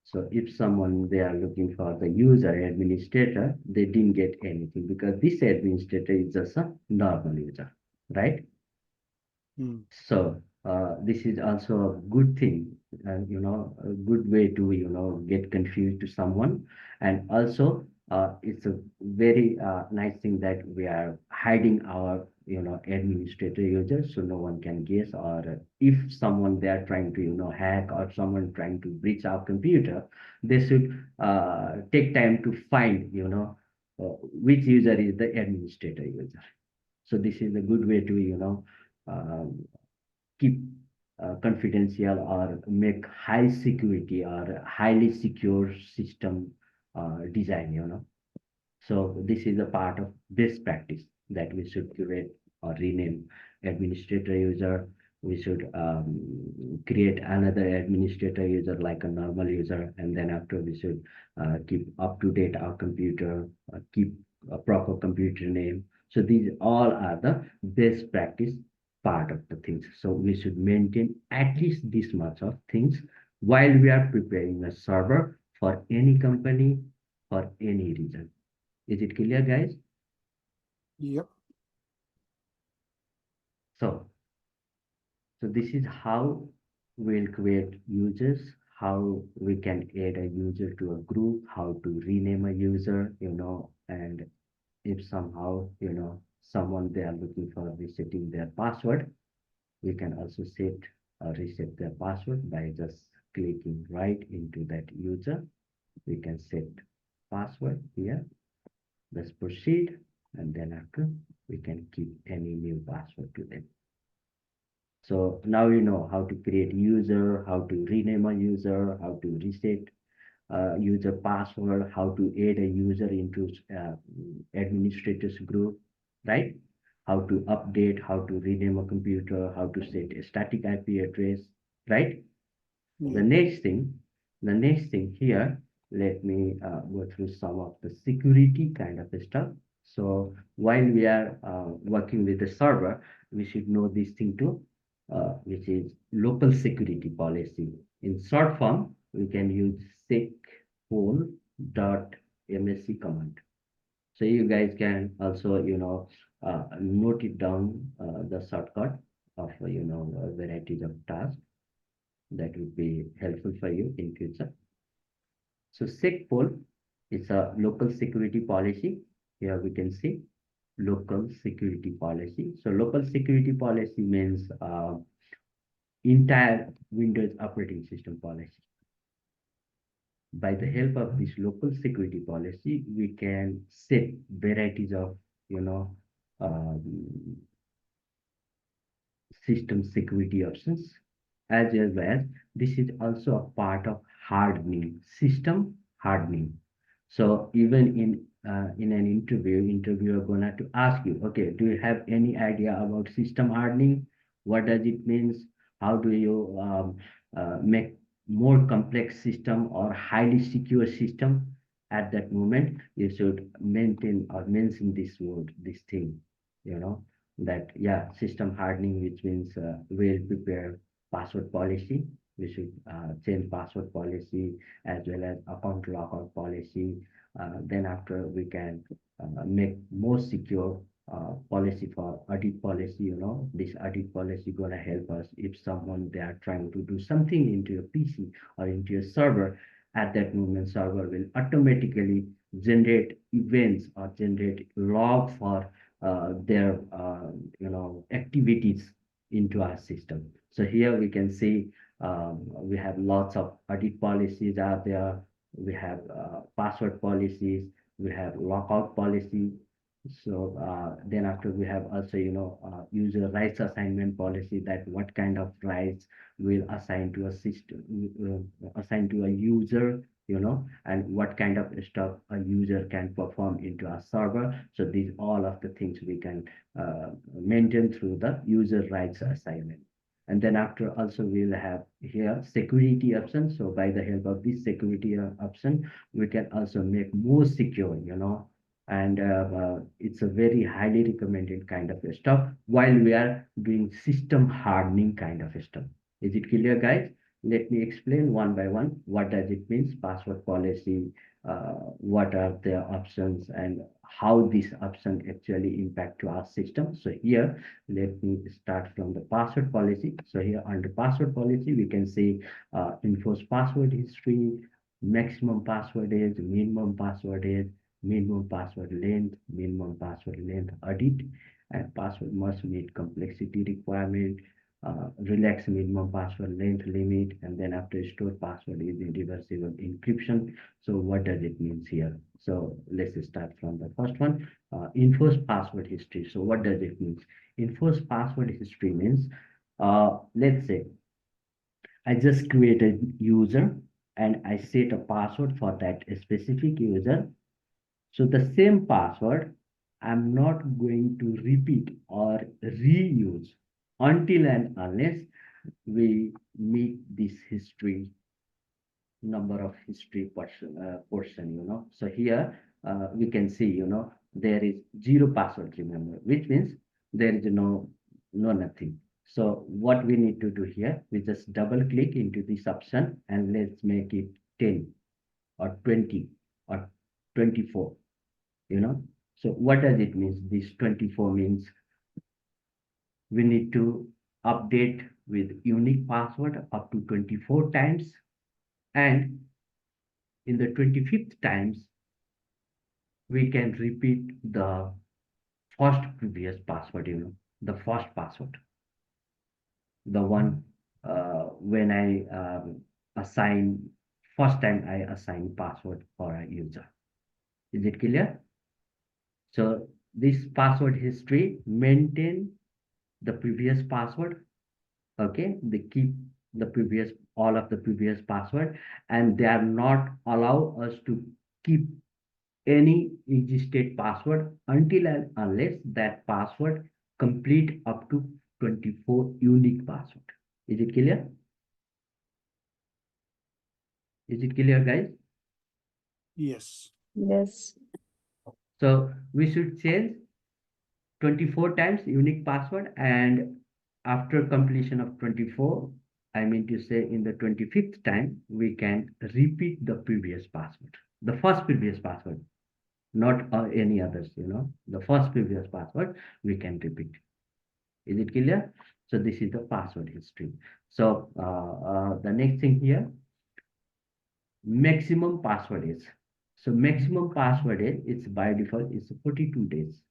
So if someone they are looking for the user administrator, they didn't get anything because this administrator is just a normal user, right? Hmm. So this is also a good thing, and a good way to get confused to someone, and also it's a very nice thing that we are hiding our administrator users, so no one can guess, or if someone they are trying to hack, or someone trying to breach our computer, they should take time to find which user is the administrator user. So this is a good way to um, keep confidential or make high security or highly secure system design. So this is a part of best practice that we should create or rename administrator user. We should create another administrator user like a normal user, and then after we should keep up to date our computer, keep a proper computer name. So these all are the best practice part of the things. So we should maintain at least this much of things while we are preparing a server for any company, for any reason. Is it clear, guys? Yep. So this is how we'll create users, how we can add a user to a group, how to rename a user, and if somehow, someone they are looking for resetting their password, we can also set or reset their password by just clicking right into that user. We can set password here. Let's proceed, and then after we can keep any new password to them. So now you know how to create user, how to rename a user, how to reset user password, how to add a user into administrators group, right? How to update, how to rename a computer, how to set a static IP address, right? The next thing here, let me go through some of the security kind of stuff. So while we are working with the server, we should know this thing too, which is local security policy. In short form, we can use secpol.msc command. So you guys can also, note it down, the shortcut of, varieties of tasks that would be helpful for you in future. So SecPol is a local security policy. Here we can see local security policy. So local security policy means entire Windows operating system policy. By the help of this local security policy, we can set varieties of, system security options, as well as this is also a part of hardening, system hardening. So even in an interviewer gonna to ask you, okay, do you have any idea about system hardening? What does it means? How do you make more complex system or highly secure system? At that moment, you should maintain or mention this word, this thing, that yeah, system hardening, which means we'll prepare password policy. We should change password policy as well as account lockout policy. Then after we can make more secure policy for audit policy. This audit policy gonna help us if someone they are trying to do something into your PC or into your server. At that moment, server will automatically generate events or generate log for their activities into our system. So here we can see we have lots of audit policies out there. We have password policies. We have lockout policy. So then after we have also, user rights assignment policy, that what kind of rights will assign to a system, assign to a user, and what kind of stuff a user can perform into a server. So these all of the things we can maintain through the user rights assignment. And then after also we'll have here security option. So by the help of this security option, we can also make more secure, and it's a very highly recommended kind of stuff while we are doing system hardening kind of stuff. Is it clear, guys? Let me explain one by one. What does it mean? Password policy, what are the options, and how this option actually impact to our system. So here, let me start from the password policy. So here under password policy, we can see enforce password history, maximum password age, minimum password age, minimum password length audit, and password must meet complexity requirement, relax minimum password length limit, and then after stored password is irreversible encryption. So what does it mean here? So let's start from the first one, enforce password history. So what does it mean? Enforce password history means, let's say I just created user and I set a password for that specific user. So the same password, I'm not going to repeat or reuse until and unless we meet this history, number of history portion. So here we can see, there is zero password, remember, which means there is no nothing. So what we need to do here, we just double click into this option and let's make it 10 or 20 or 24. So what does it mean? This 24 means we need to update with unique password up to 24 times, and in the 25th times we can repeat the first previous password, the first password, the one when I assign first time I assign password for a user. Is it clear? So this password history maintain the previous password. Okay, they keep the previous, all of the previous password, and they are not allow us to keep any existed password until and unless that password complete up to 24 unique password. Is it clear? Is it clear, guys? Yes. Yes. So we should change 24 times unique password, and after completion of 24, I mean to say in the 25th time, we can repeat the previous password, the first previous password, not any others, the first previous password we can repeat. Is it clear? So this is the password history. So the next thing here, maximum password is. So maximum password is, it's by default, it's 42 days,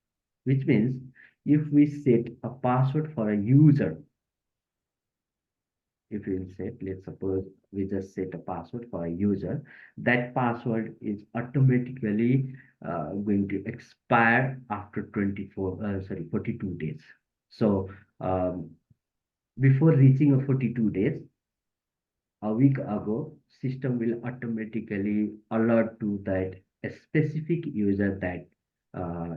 which means if we set a password for a user, if we set, let's suppose we just set a password for a user, that password is automatically going to expire after 42 days. So before reaching a 42 days, a week ago, system will automatically alert to that a specific user that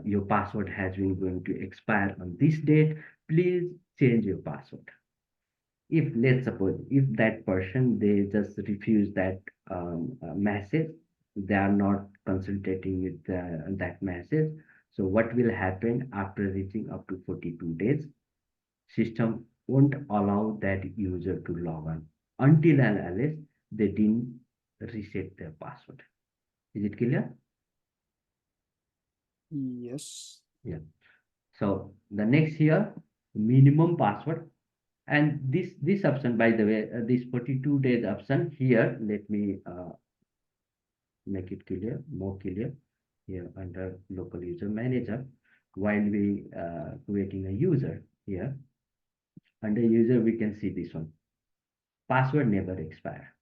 your password has been going to expire on this date. Please change your password. If let's suppose if that person, they just refuse that message, they are not consulting with that message. So what will happen after reaching up to 42 days? System won't allow that user to log on until and unless they didn't reset their password. Is it clear? Yes. Yeah. So the next here, minimum password. And this option, by the way, this 42 days option here, let me make it clear, more clear here under local user manager. While we creating a user here, under user, we can see this one, password never expire.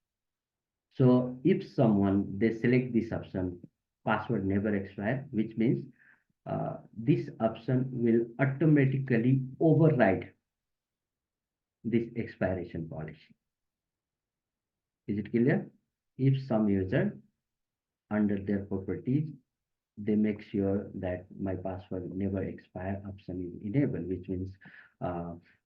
So if someone, they select this option, password never expire, which means this option will automatically override this expiration policy. Is it clear? If some user under their properties, they make sure that my password never expire option is enabled, which means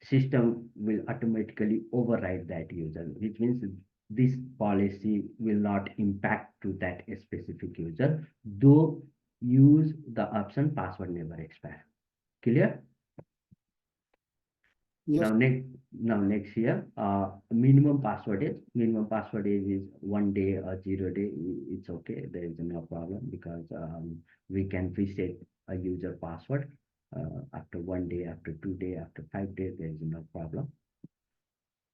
system will automatically override that user, which means this policy will not impact to that specific user, though use the option password never expire. Clear? Yes. Now next here, minimum password age is 1 day or 0 day. It's okay. There is no problem because we can reset a user password after 1 day, after 2 day, after 5 days. There is no problem.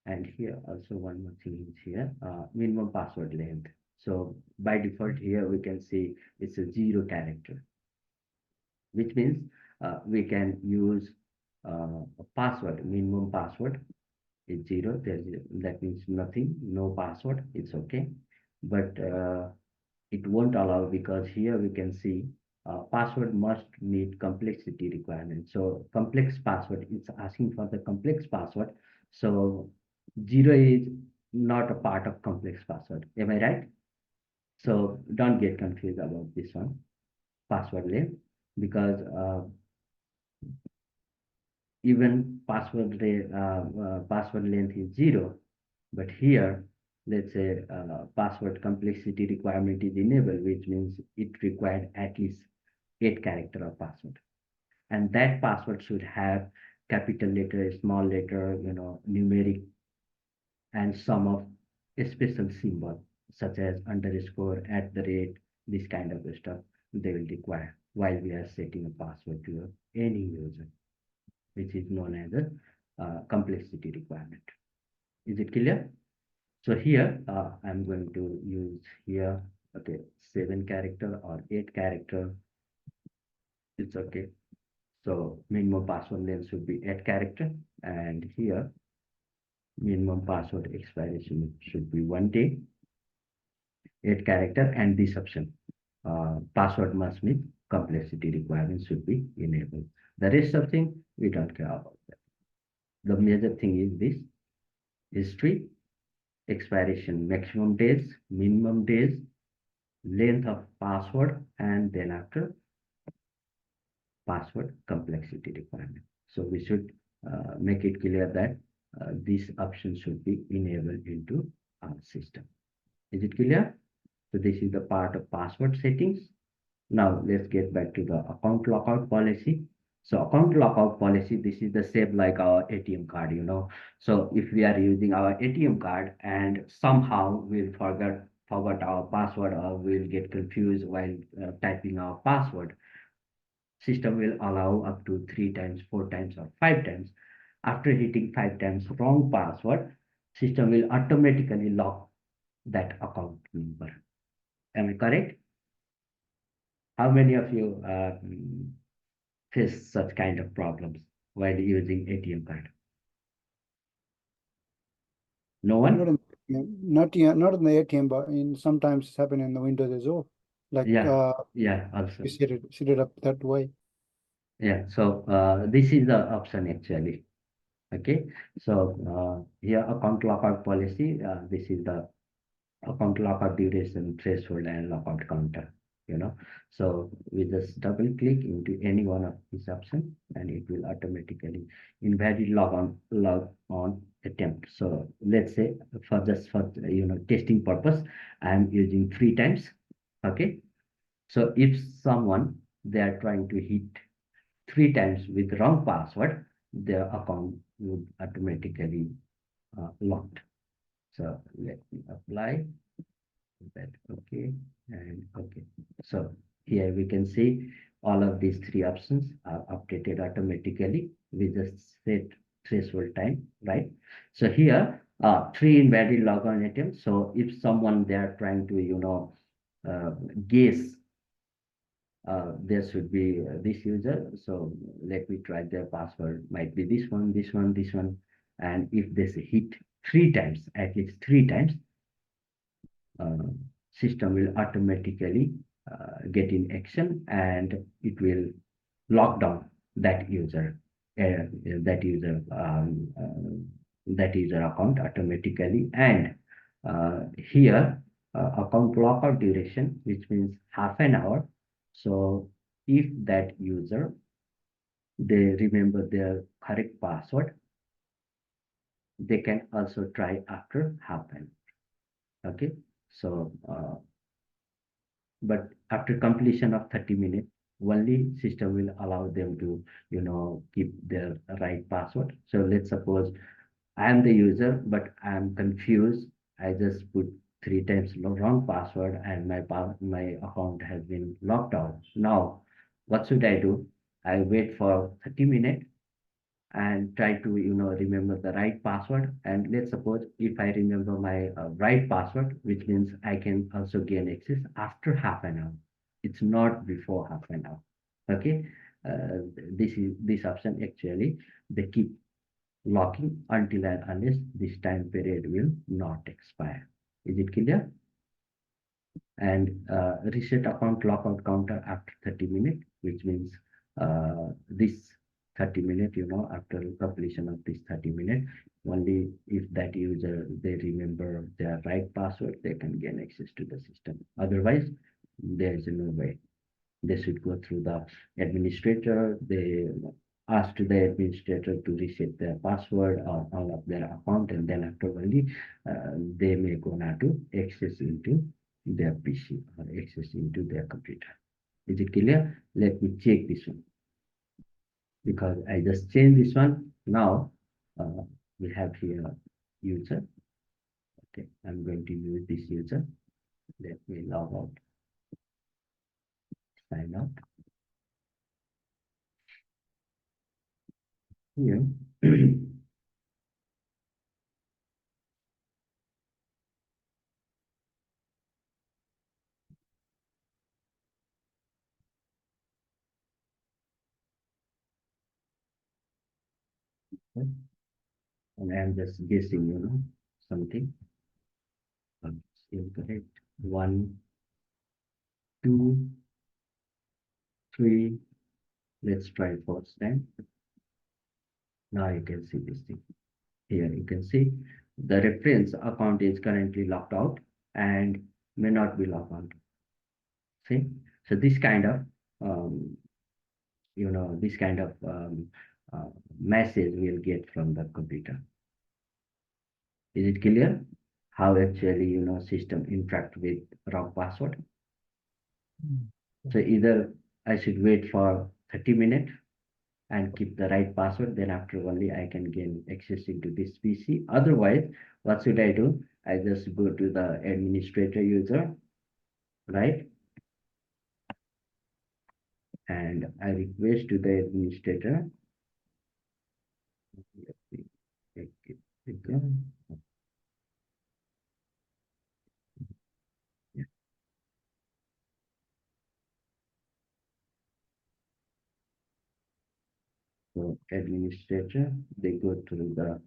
And here also one more thing is here, minimum password length. So by default here we can see it's a 0 character, which means we can use a password, minimum password is 0. That means nothing, no password, it's okay. But it won't allow because here we can see password must meet complexity requirements. So complex password, it's asking for the complex password. So 0 is not a part of complex password. Am I right? So don't get confused about this one, password length, because even password length is 0, but here let's say password complexity requirement is enabled, which means it required at least 8 character of password, and that password should have capital letter, small letter, numeric, and some of a special symbol such as underscore, @ this kind of stuff they will require while we are setting a password to any user, which is known as a complexity requirement. Is it clear? So here I'm going to use here, okay, 7 character or 8 character. It's okay. So minimum password length should be 8 character, and here minimum password expiration should be 1 day, 8 character, and this option, password must meet complexity requirements should be enabled. The rest of thing we don't care about that. The major thing is this history, expiration maximum days, minimum days, length of password, and then after password complexity requirement. So we should make it clear that this option should be enabled into our system. Is it clear? So this is the part of password settings. Now let's get back to the account lockout policy. So account lockout policy, this is the same like our ATM card, So if we are using our ATM card and somehow we'll forgot our password or we'll get confused while typing our password, system will allow up to 3 times, 4 times, or 5 times. After hitting 5 times wrong password, system will automatically lock that account number. Am I correct? How many of you face such kind of problems while using ATM card? No one? Not in the ATM, but sometimes it's happening in the Windows as well. Like Yeah, also. we set it up that way. Yeah, so this is the option actually. Okay, so here account lockout policy, this is the account lockout duration, threshold, and lockout counter. So we just double click into any one of these options and it will automatically invalid log on attempt. So let's say for testing purpose, I'm using 3 times. Okay, so if someone they are trying to hit 3 times with wrong password, their account would automatically locked. So let me apply that. Okay, and okay. So here we can see all of these 3 options are updated automatically. We just set threshold time, right? So here 3 invalid logon attempts. So if someone they are trying to guess there should be this user, so let me try their password might be this one, this one, this one, and if they hit 3 times, at least 3 times, system will automatically get in action and it will lock down that user, that user, that user account automatically. And here, account lockout duration, which means half an hour. So if that user, they remember their correct password, they can also try after half an hour. Okay, so but after completion of 30 minutes, only system will allow them to, keep their right password. So let's suppose I am the user, but I'm confused. I just put 3 times wrong password and my account has been locked out. Now, what should I do? I wait for 30 minutes and try to, remember the right password. And let's suppose if I remember my right password, which means I can also gain access after half an hour. It's not before half an hour. Okay. This option actually, they keep locking until and unless this time period will not expire. Is it clear? And reset account lockout counter after 30 minutes, which means this 30 minutes, after completion of this 30 minutes, only if that user, they remember their right password, they can gain access to the system. Otherwise, there is no way. They should go through the administrator. They ask to the administrator to reset their password or all of their account, and then after only they may go now to access into their PC or access into their computer. Is it clear? Let me check this one, because I just changed this one. Now we have here user. Okay, I'm going to use this user. Let me log out. Sign out. Here. And I'm just guessing, something. Incorrect. 1, 2, 3. Let's try first time. Now you can see this thing. Here you can see the reference account is currently locked out and may not be logged out. See, so this kind of message we'll get from the computer. Is it clear how actually system interact with wrong password? So either I should wait for 30 minutes and keep the right password, then after only I can gain access into this PC. Otherwise, what should I do? I just go to the administrator user, right? And I request to the administrator. So administrator, they go through the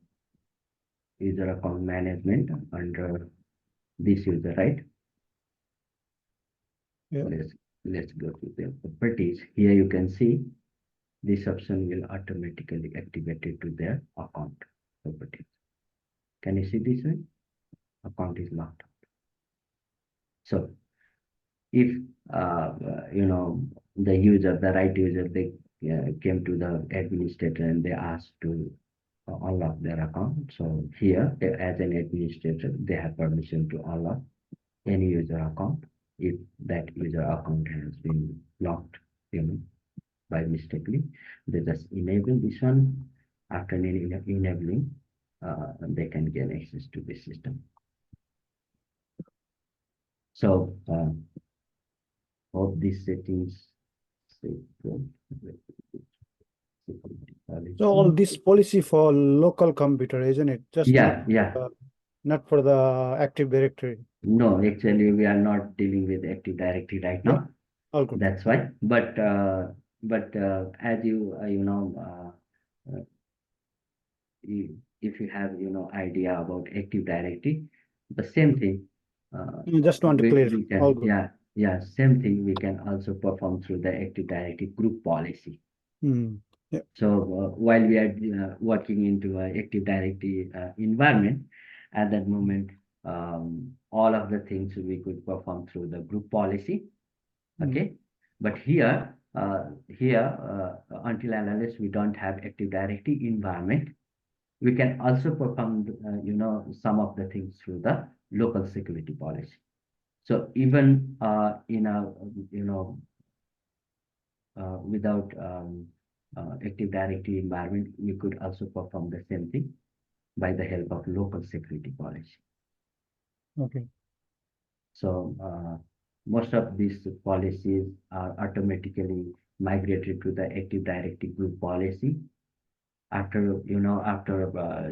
user account management under this user, right? Yeah. Let's go to the properties. Here you can see this option will automatically activate it to their account properties. Can you see this one? Account is locked. So if the user, the right user, they came to the administrator and they asked to unlock their account. So here, as an administrator, they have permission to unlock any user account if that user account has been locked, by mistakenly. They just enable this one. After enabling, they can gain access to the system. So hope these settings. So all this policy for local computer, isn't it? Just Yeah, yeah. not for the Active Directory. No, actually, we are not dealing with Active Directory right now. All good. That's why. But as you if you have idea about Active Directory, the same thing. Just want to we clarify. All can, good. yeah, same thing we can also perform through the Active Directory group policy. Hmm. So while we are working into a Active Directory environment, at that moment, all of the things we could perform through the group policy. Okay, but here, until and unless we don't have Active Directory environment, we can also perform, some of the things through the local security policy. So even in a, without Active Directory environment, we could also perform the same thing by the help of local security policy. Okay. So most of these policies are automatically migrated to the Active Directory group policy after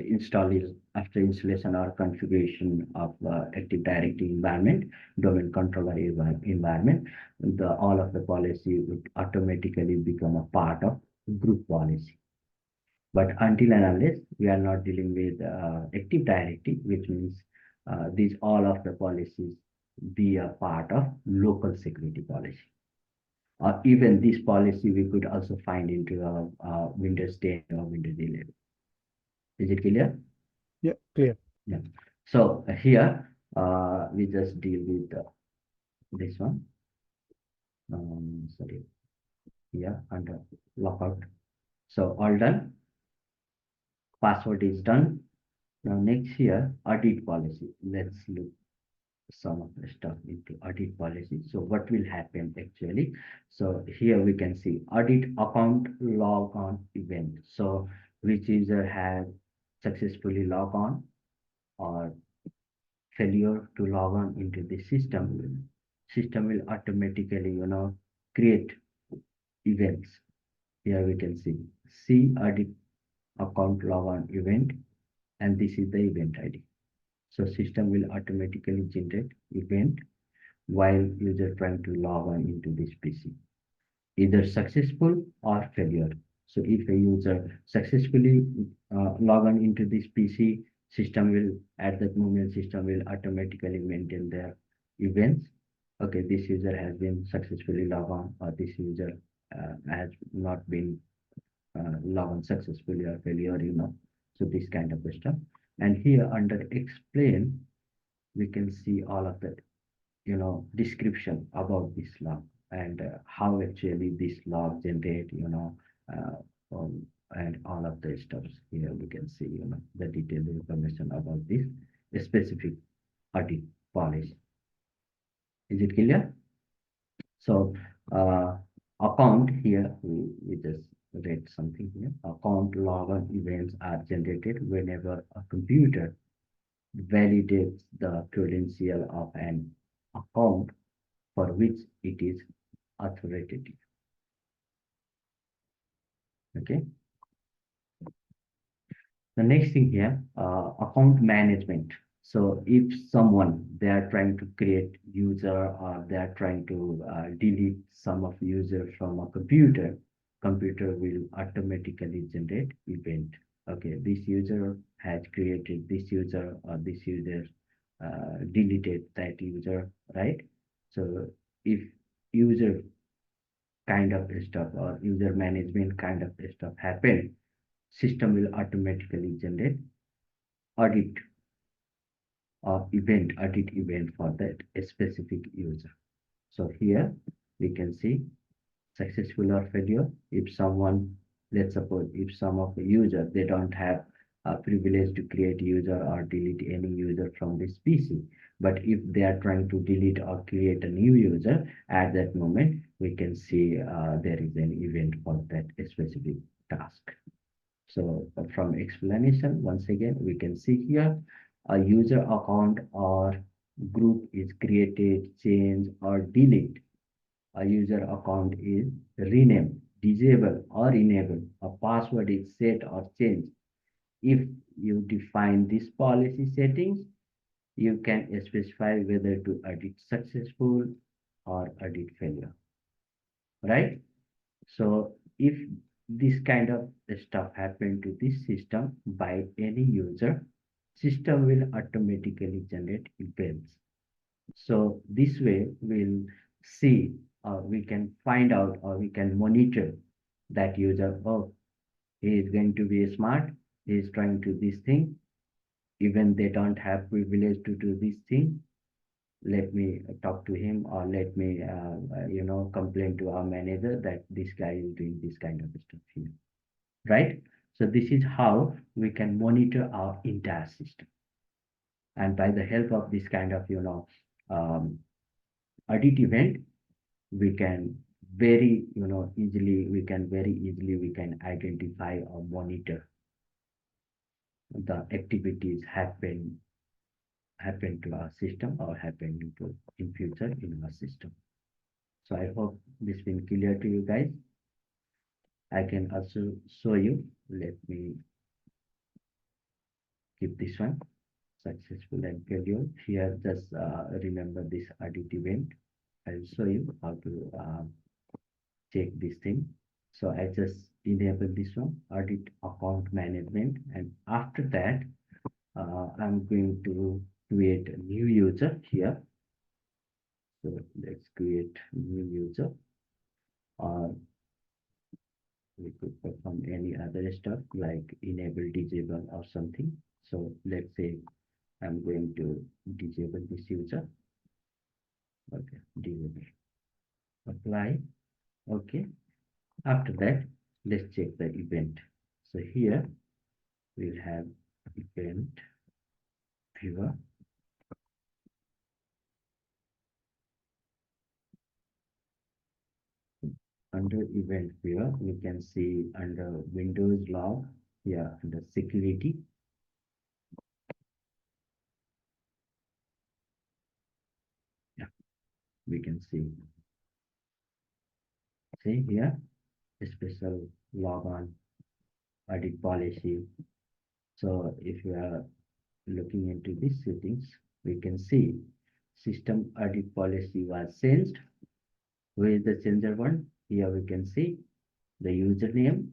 installation or configuration of Active Directory environment, domain controller environment. All of the policy would automatically become a part of group policy. But until and unless we are not dealing with Active Directory, which means these all of the policies be a part of local security policy. Or even this policy we could also find into Windows 10 or Windows 11. Is it clear? Yeah, clear. Yeah. So here we just deal with this one. Sorry. Here under lockout. So all done. Password is done. Now next here, audit policy. Let's look some of the stuff into audit policy. So what will happen actually? So here we can see audit account log on event. So which user has successfully logged on or failure to log on into the system will automatically, create events. Here we can see audit account log on event, and this is the event ID. So system will automatically generate event while user trying to log on into this PC, either successful or failure. So if a user successfully log on into this PC, at that moment, system will automatically maintain their events. Okay, this user has been successfully logged on, or this user has not been logged on successfully or failure, So this kind of stuff. And here under explain, we can see all of the, description about this log and how actually this log generate, and all of the stuff. Here we can see, the detailed information about this specific audit policy. Is it clear? So account here, we just read something here. Account logon events are generated whenever a computer validates the credential of an account for which it is authoritative. Okay. The next thing here, account management. So if someone, they are trying to create user or they are trying to delete some of user from a computer will automatically generate event. Okay, this user has created this user or this user deleted that user, right? So if user kind of stuff or user management kind of stuff happen, system will automatically generate audit event for that specific user. So here we can see successful or failure. If someone, let's suppose if some of the user, they don't have a privilege to create user or delete any user from this PC. But if they are trying to delete or create a new user, at that moment, we can see there is an event for that specific task. So from explanation, once again, we can see here a user account or group is created, changed, or delete. A user account is renamed, disabled, or enabled. A password is set or changed. If you define this policy settings, you can specify whether to edit successful or edit failure, right? So if this kind of stuff happen to this system by any user, system will automatically generate events. So this way we'll see, or we can find out, or we can monitor that user, oh, he is going to be smart, he is trying to this thing, even they don't have privilege to do this thing. Let me talk to him, or let me, complain to our manager that this guy is doing this kind of stuff here, right? So this is how we can monitor our entire system. And by the help of this kind of, audit event, we can very, very easily, we can identify or monitor the activities happen to our system or happen in future in our system. So I hope this been clear to you guys. I can also show you. Let me keep this one successful and scheduled. Here, just remember this audit event. I'll show you how to check this thing. So I just enable this one, audit account management, and after that, I'm going to create a new user here. So let's create new user, or we could perform any other stuff like enable, disable, or something. So let's say I'm going to disable this user. Okay, disable. Apply. Okay. After that, let's check the event. So here we'll have event viewer. Under event viewer, we can see under Windows log, here under security. Yeah, we can see here a special logon audit policy. So if you are looking into these settings, we can see system audit policy was changed. Where is the changer one? Here we can see the username,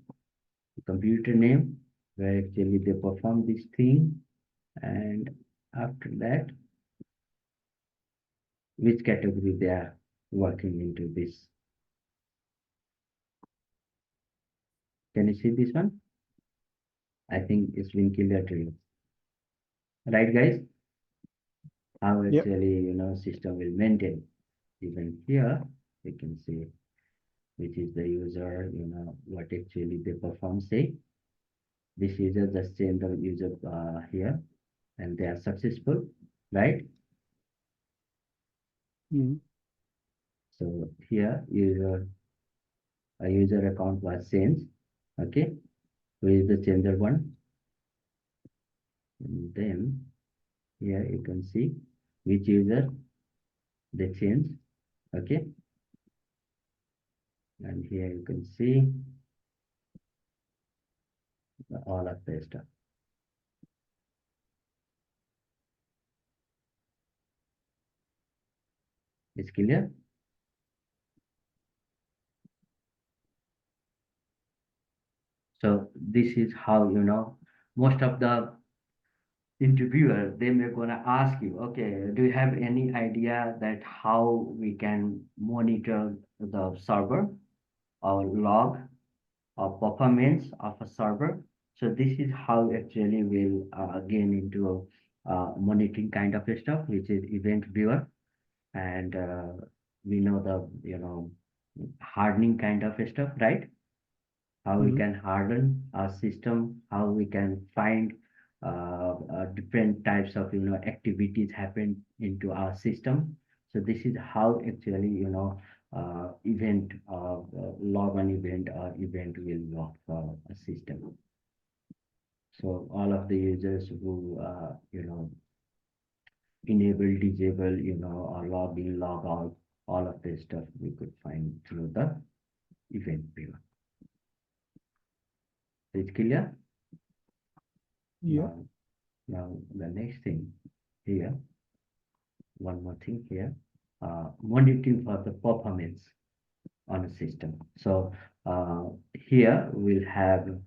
the computer name, where actually they perform this thing, and after that, which category they are working into this. Can you see this one? I think it's been clear to you. Right, guys? How Yep. actually, system will maintain. Even here, we can see which is the user, what actually they perform, say. This user just change the user here, and they are successful, right? Mhm. So here a user account was changed. Okay, who is the changer one? And then here you can see which user they change. Okay, and here you can see all of the stuff. It's clear? So this is how, most of the interviewer, they may gonna ask you, okay, do you have any idea that how we can monitor the server or log or performance of a server? So this is how actually we'll gain into monitoring kind of stuff, which is event viewer. And we know the, hardening kind of stuff, right? How we Mhm. can harden our system, how we can find different types of activities happen into our system. So this is how actually event log an event or event will log for a system. So all of the users who enable, disable, or log in, log out, all of this stuff we could find through the event viewer. Is it clear? Yeah. Now the next thing here, one more thing here, monitoring for the performance on a system. So here we'll have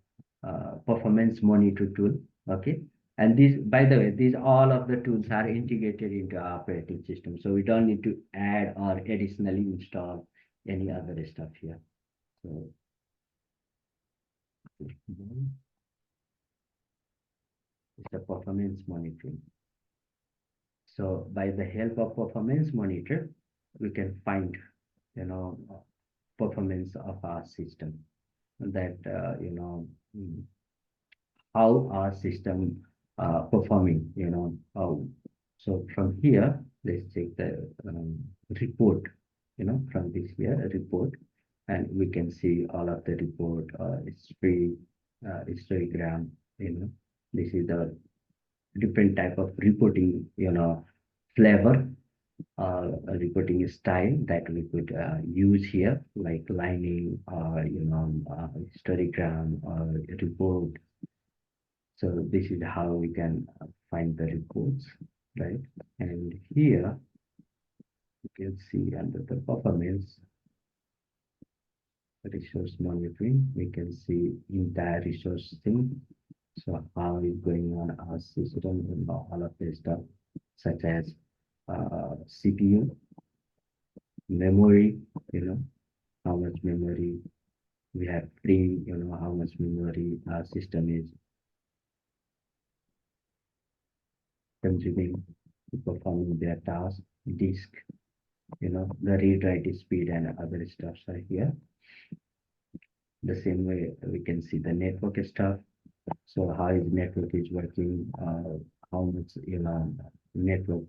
performance monitor tool. Okay, and these, by the way, these all of the tools are integrated into our operating system, so we don't need to add or additionally install any other stuff here. So It's the performance monitoring. So by the help of performance monitor, we can find, performance of our system, that, how our system performing, so from here, let's take the report, from this here report, and we can see all of the report, history, histogram, this is the different type of reporting, flavor, a reporting style that we could use here, like lining or, histogram or report. So this is how we can find the reports, right? And here you can see under the performance resource monitoring, we can see entire resource thing. So how is going on our system and all of this stuff, such as CPU, memory, how much memory we have free, how much memory our system is consuming to performing their task, disk, the read write speed and other stuffs are here. The same way we can see the network stuff. So how is network is working, how much, network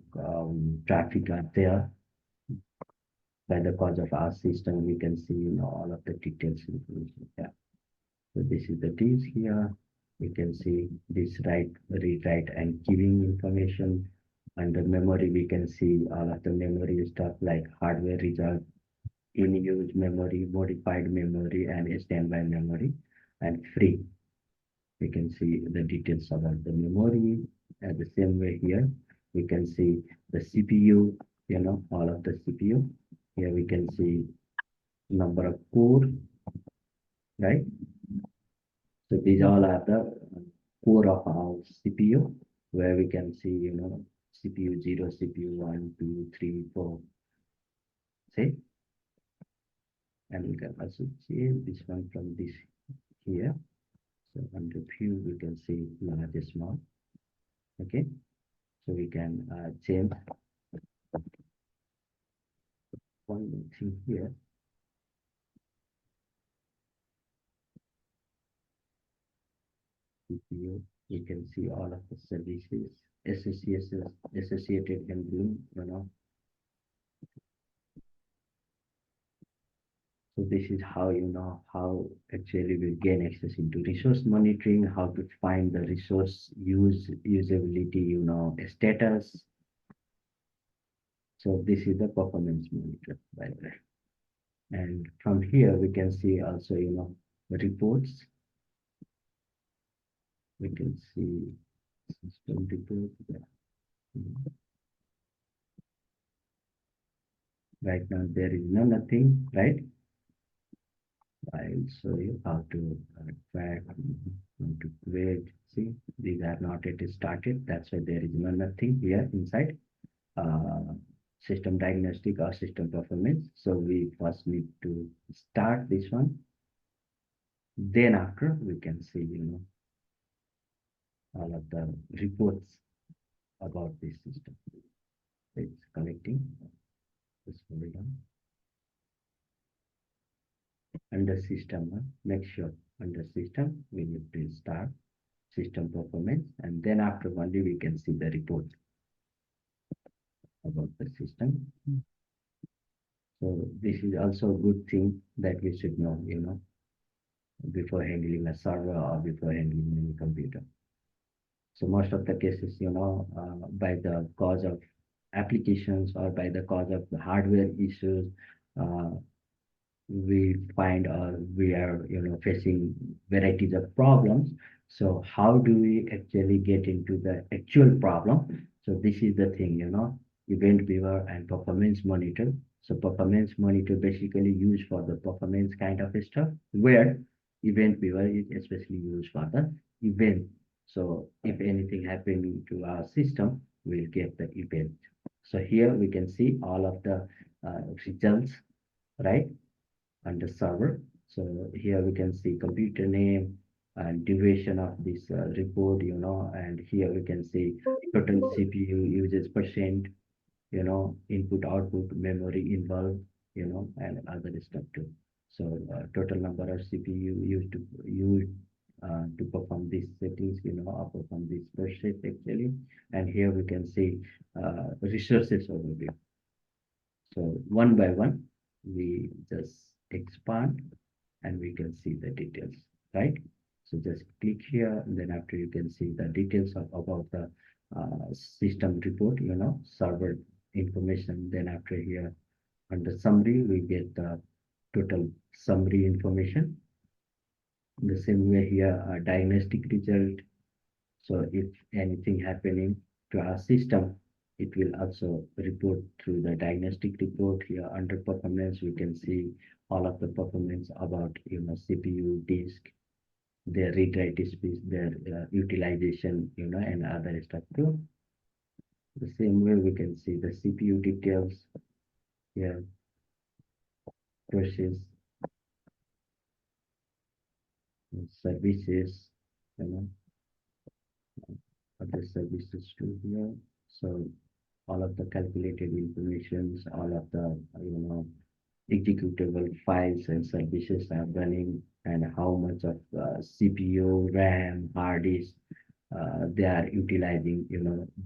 traffic are there. By the cause of our system, we can see, all of the details information here. So this is the disk here. We can see this write, read write and queuing information. Under memory, we can see all of the memory stuff like hardware result, in use memory, modified memory, and standby memory, and free. We can see the details about the memory. And the same way here, we can see the CPU, all of the CPU. Here we can see number of core, right? So these all are the core of our CPU, where we can see, CPU 0, CPU 1, 2, 3, 4. See? And we can also change this one from this here. So under view, we can see large, small. Okay. So we can change one thing here. CPU, we can see all of the services associated handling, So this is how, how actually we gain access into resource monitoring, how to find the resource usability, status. So this is the performance monitor, by the way. And from here, we can see also, reports. We can see system report. Right now, there is nothing, right? I'll show you how to track, how to create. See, these are not yet started. That's why there is nothing here inside system diagnostic or system performance. So we first need to start this one. Then after we can see, all of the reports about this system. It's collecting. Just hold it on. Under system, make sure under system we need to start system performance, and then after only we can see the report about the system. So this is also a good thing that we should know, before handling a server or before handling any computer. So most of the cases, by the cause of applications or by the cause of the hardware issues, we find we are facing varieties of problems. So how do we actually get into the actual problem? So this is the thing, event beaver and performance monitor. So performance monitor basically used for the performance kind of stuff, where event beaver is especially used for the event. So if anything happening to our system, we'll get the event. So here we can see all of the results, right? Under server. So here we can see computer name, duration of this report, and here we can see total CPU usage percent, input, output, memory involved, and other stuff too. So total number of CPU used to perform these settings, or perform this process actually. And here we can see resources overview. So one by one, we just expand and we can see the details, right? So just click here, and then after you can see the details about the system report, server information. Then after here, under summary, we get the total summary information. The same way here, diagnostic result. So if anything happening to our system, it will also report through the diagnostic report. Here under performance, we can see all of the performance about CPU, disk, their read write speed, their utilization, and other stuff too. The same way we can see the CPU details here, process, services, other services too here. So all of the calculated informations, all of the executable files and services are running, and how much of CPU, RAM, hard disk they are utilizing,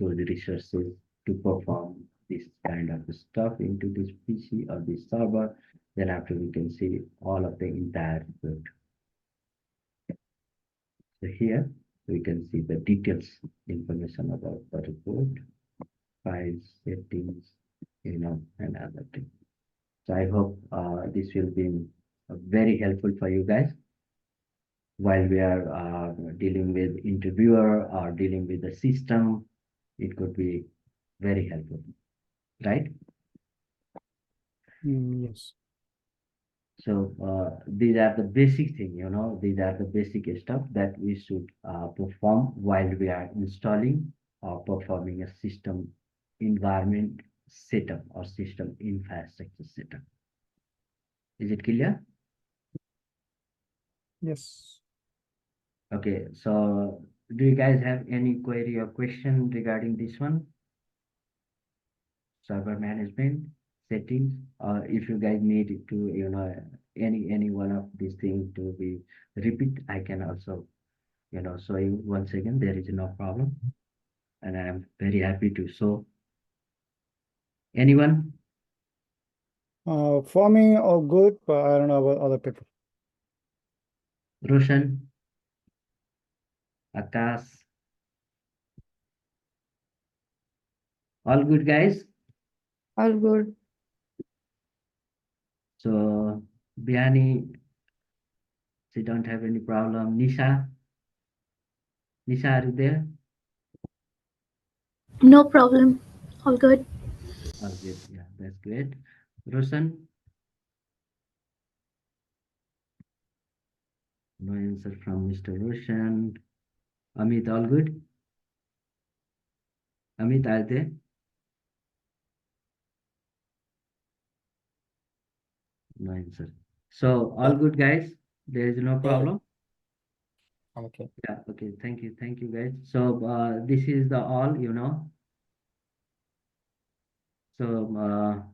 those resources to perform this kind of stuff into this PC or this server. Then after we can see all of the entire code. So here we can see the details information about the report, files, settings, and other things. So I hope this will be very helpful for you guys while we are dealing with interviewer or dealing with the system. It could be very helpful, right? Yes. So these are the basic thing, these are the basic stuff that we should perform while we are installing or performing a system environment setup or system infrastructure setup. Is it clear? Yes. Okay, so do you guys have any query or question regarding this one? Server management settings, or if you guys need to, any one of these things to be repeat, I can also, show you once again. There is no problem, and I am very happy to show. Anyone? For me, all good, but I don't know about other people. Roshan, Akash, all good, guys? All good. So Biani, she don't have any problem. Nisha, are you there? No problem. All good. All good. Yeah, that's great. Roshan, no answer from Mr. Roshan. Amit, all good? Amit, are you there? No answer. So all good, guys. There is no problem. I'm okay. Yeah. Okay. Thank you. Thank you, guys. So this is the all. So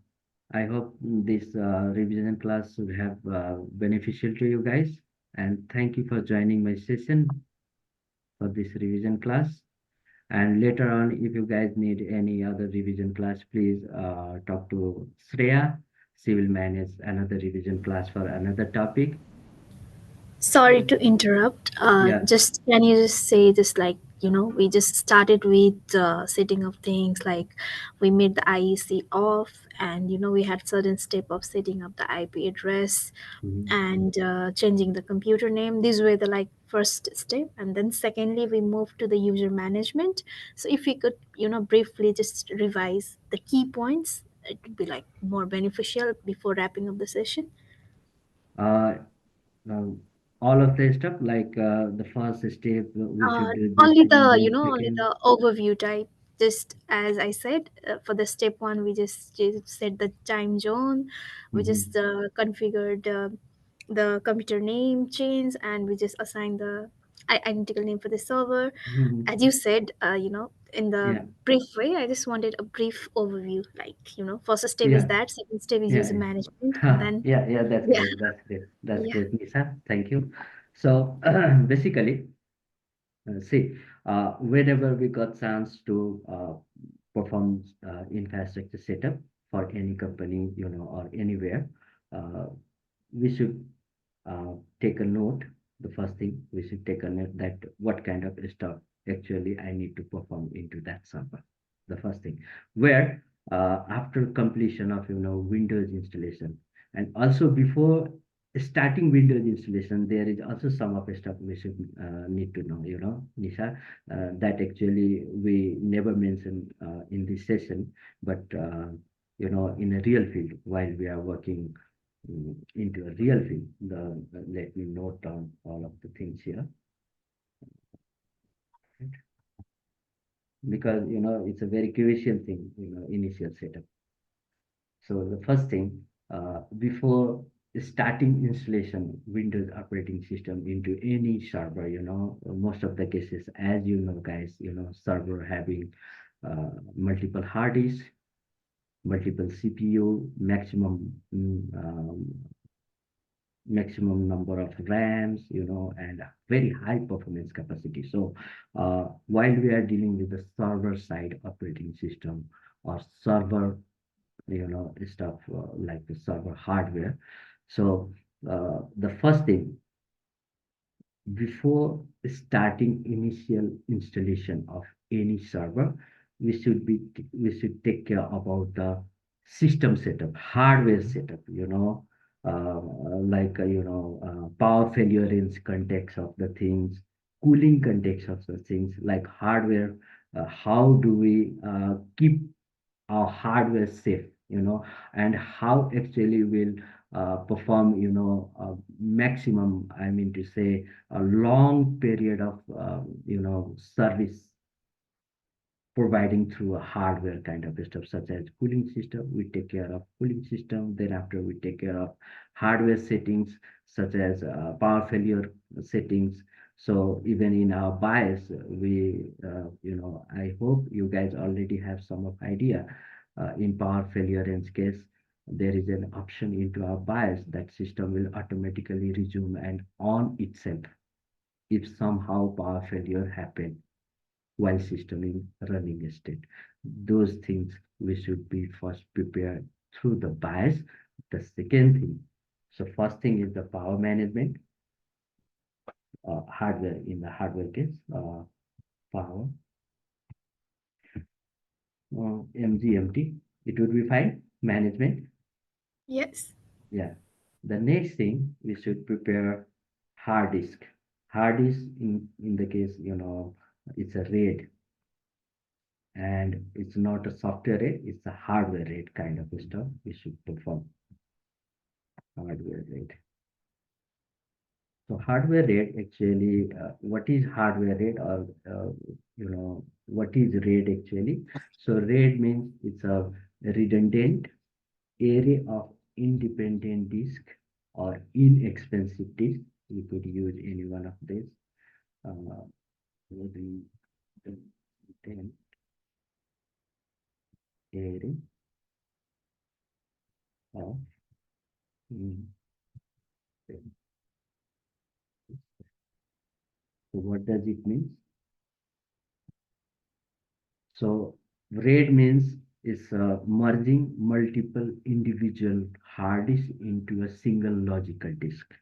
I hope this revision class should have beneficial to you guys. And thank you for joining my session for this revision class. And later on, if you guys need any other revision class, please talk to Shreya. She will manage another revision class for another topic. Sorry to interrupt. Yeah. Just can you just say just like we just started with setting up things like we made the IEC off, and we had certain step of setting up the IP address Mhm. and changing the computer name. These were the like first step, and then secondly we moved to the user management. So if we could briefly just revise the key points, it would be like more beneficial before wrapping up the session. Now, all of the stuff like the first step, we should do this. Only We will the do only second. the overview type, just as I said, for the step one we just set the time zone, we just configured the computer name change, and we just assign the identical name for the server. Mhm. As you said, in the Yeah, brief way, I just wanted a brief overview. Like, first step is yeah, that, second step is yeah, user yeah. management, and then Yeah, yeah, that's yeah, great. That's great. That's yeah. great, Nisa. Thank you. So basically, see, whenever we got chance to perform infrastructure setup for any company, or anywhere, uh, we should take a note. The first thing we should take a note that what kind of stuff actually I need to perform into that server. The first thing, where after completion of Windows installation, and also before starting Windows installation, there is also some of the stuff we should need to know. Nisha, that actually we never mentioned in this session, but in a real field while we are working into a real field. Let me note down all of the things here, right? Because it's a very crucial thing, initial setup. So the first thing, before starting installation Windows operating system into any server, most of the cases, as you know, guys, server having multiple hard disks, multiple CPU, maximum number of RAMs, and a very high performance capacity. So while we are dealing with the server side operating system or server, stuff like the server hardware. So the first thing, before starting initial installation of any server, we should take care about the system setup, hardware setup, like power failure range context of the things, cooling context of the things, like hardware. How do we keep our hardware safe, and how actually will perform, maximum, I mean to say, a long period of, service providing through a hardware kind of stuff, such as cooling system. We take care of cooling system. Then after we take care of hardware settings, such as power failure settings. So even in our BIOS, I hope you guys already have some of idea. In power failure range case, there is an option into our BIOS that system will automatically resume and on itself if somehow power failure happened while system in running state. Those things we should be first prepared through the BIOS. The second thing, so first thing is the power management, hardware, in the hardware case, power, MGMT, it would be fine, management. Yes. Yeah. The next thing, we should prepare hard disk. Hard disk in the case, it's a RAID, and it's not a software RAID, it's a hardware RAID kind of stuff we should perform. Hardware RAID. So hardware RAID actually, what is hardware RAID, or what is RAID actually? So RAID means it's a redundant array of independent disk or inexpensive disk. We could use any one of these. Redundant array of So what does it mean? So RAID means is merging multiple individual hard disks into a single logical disk.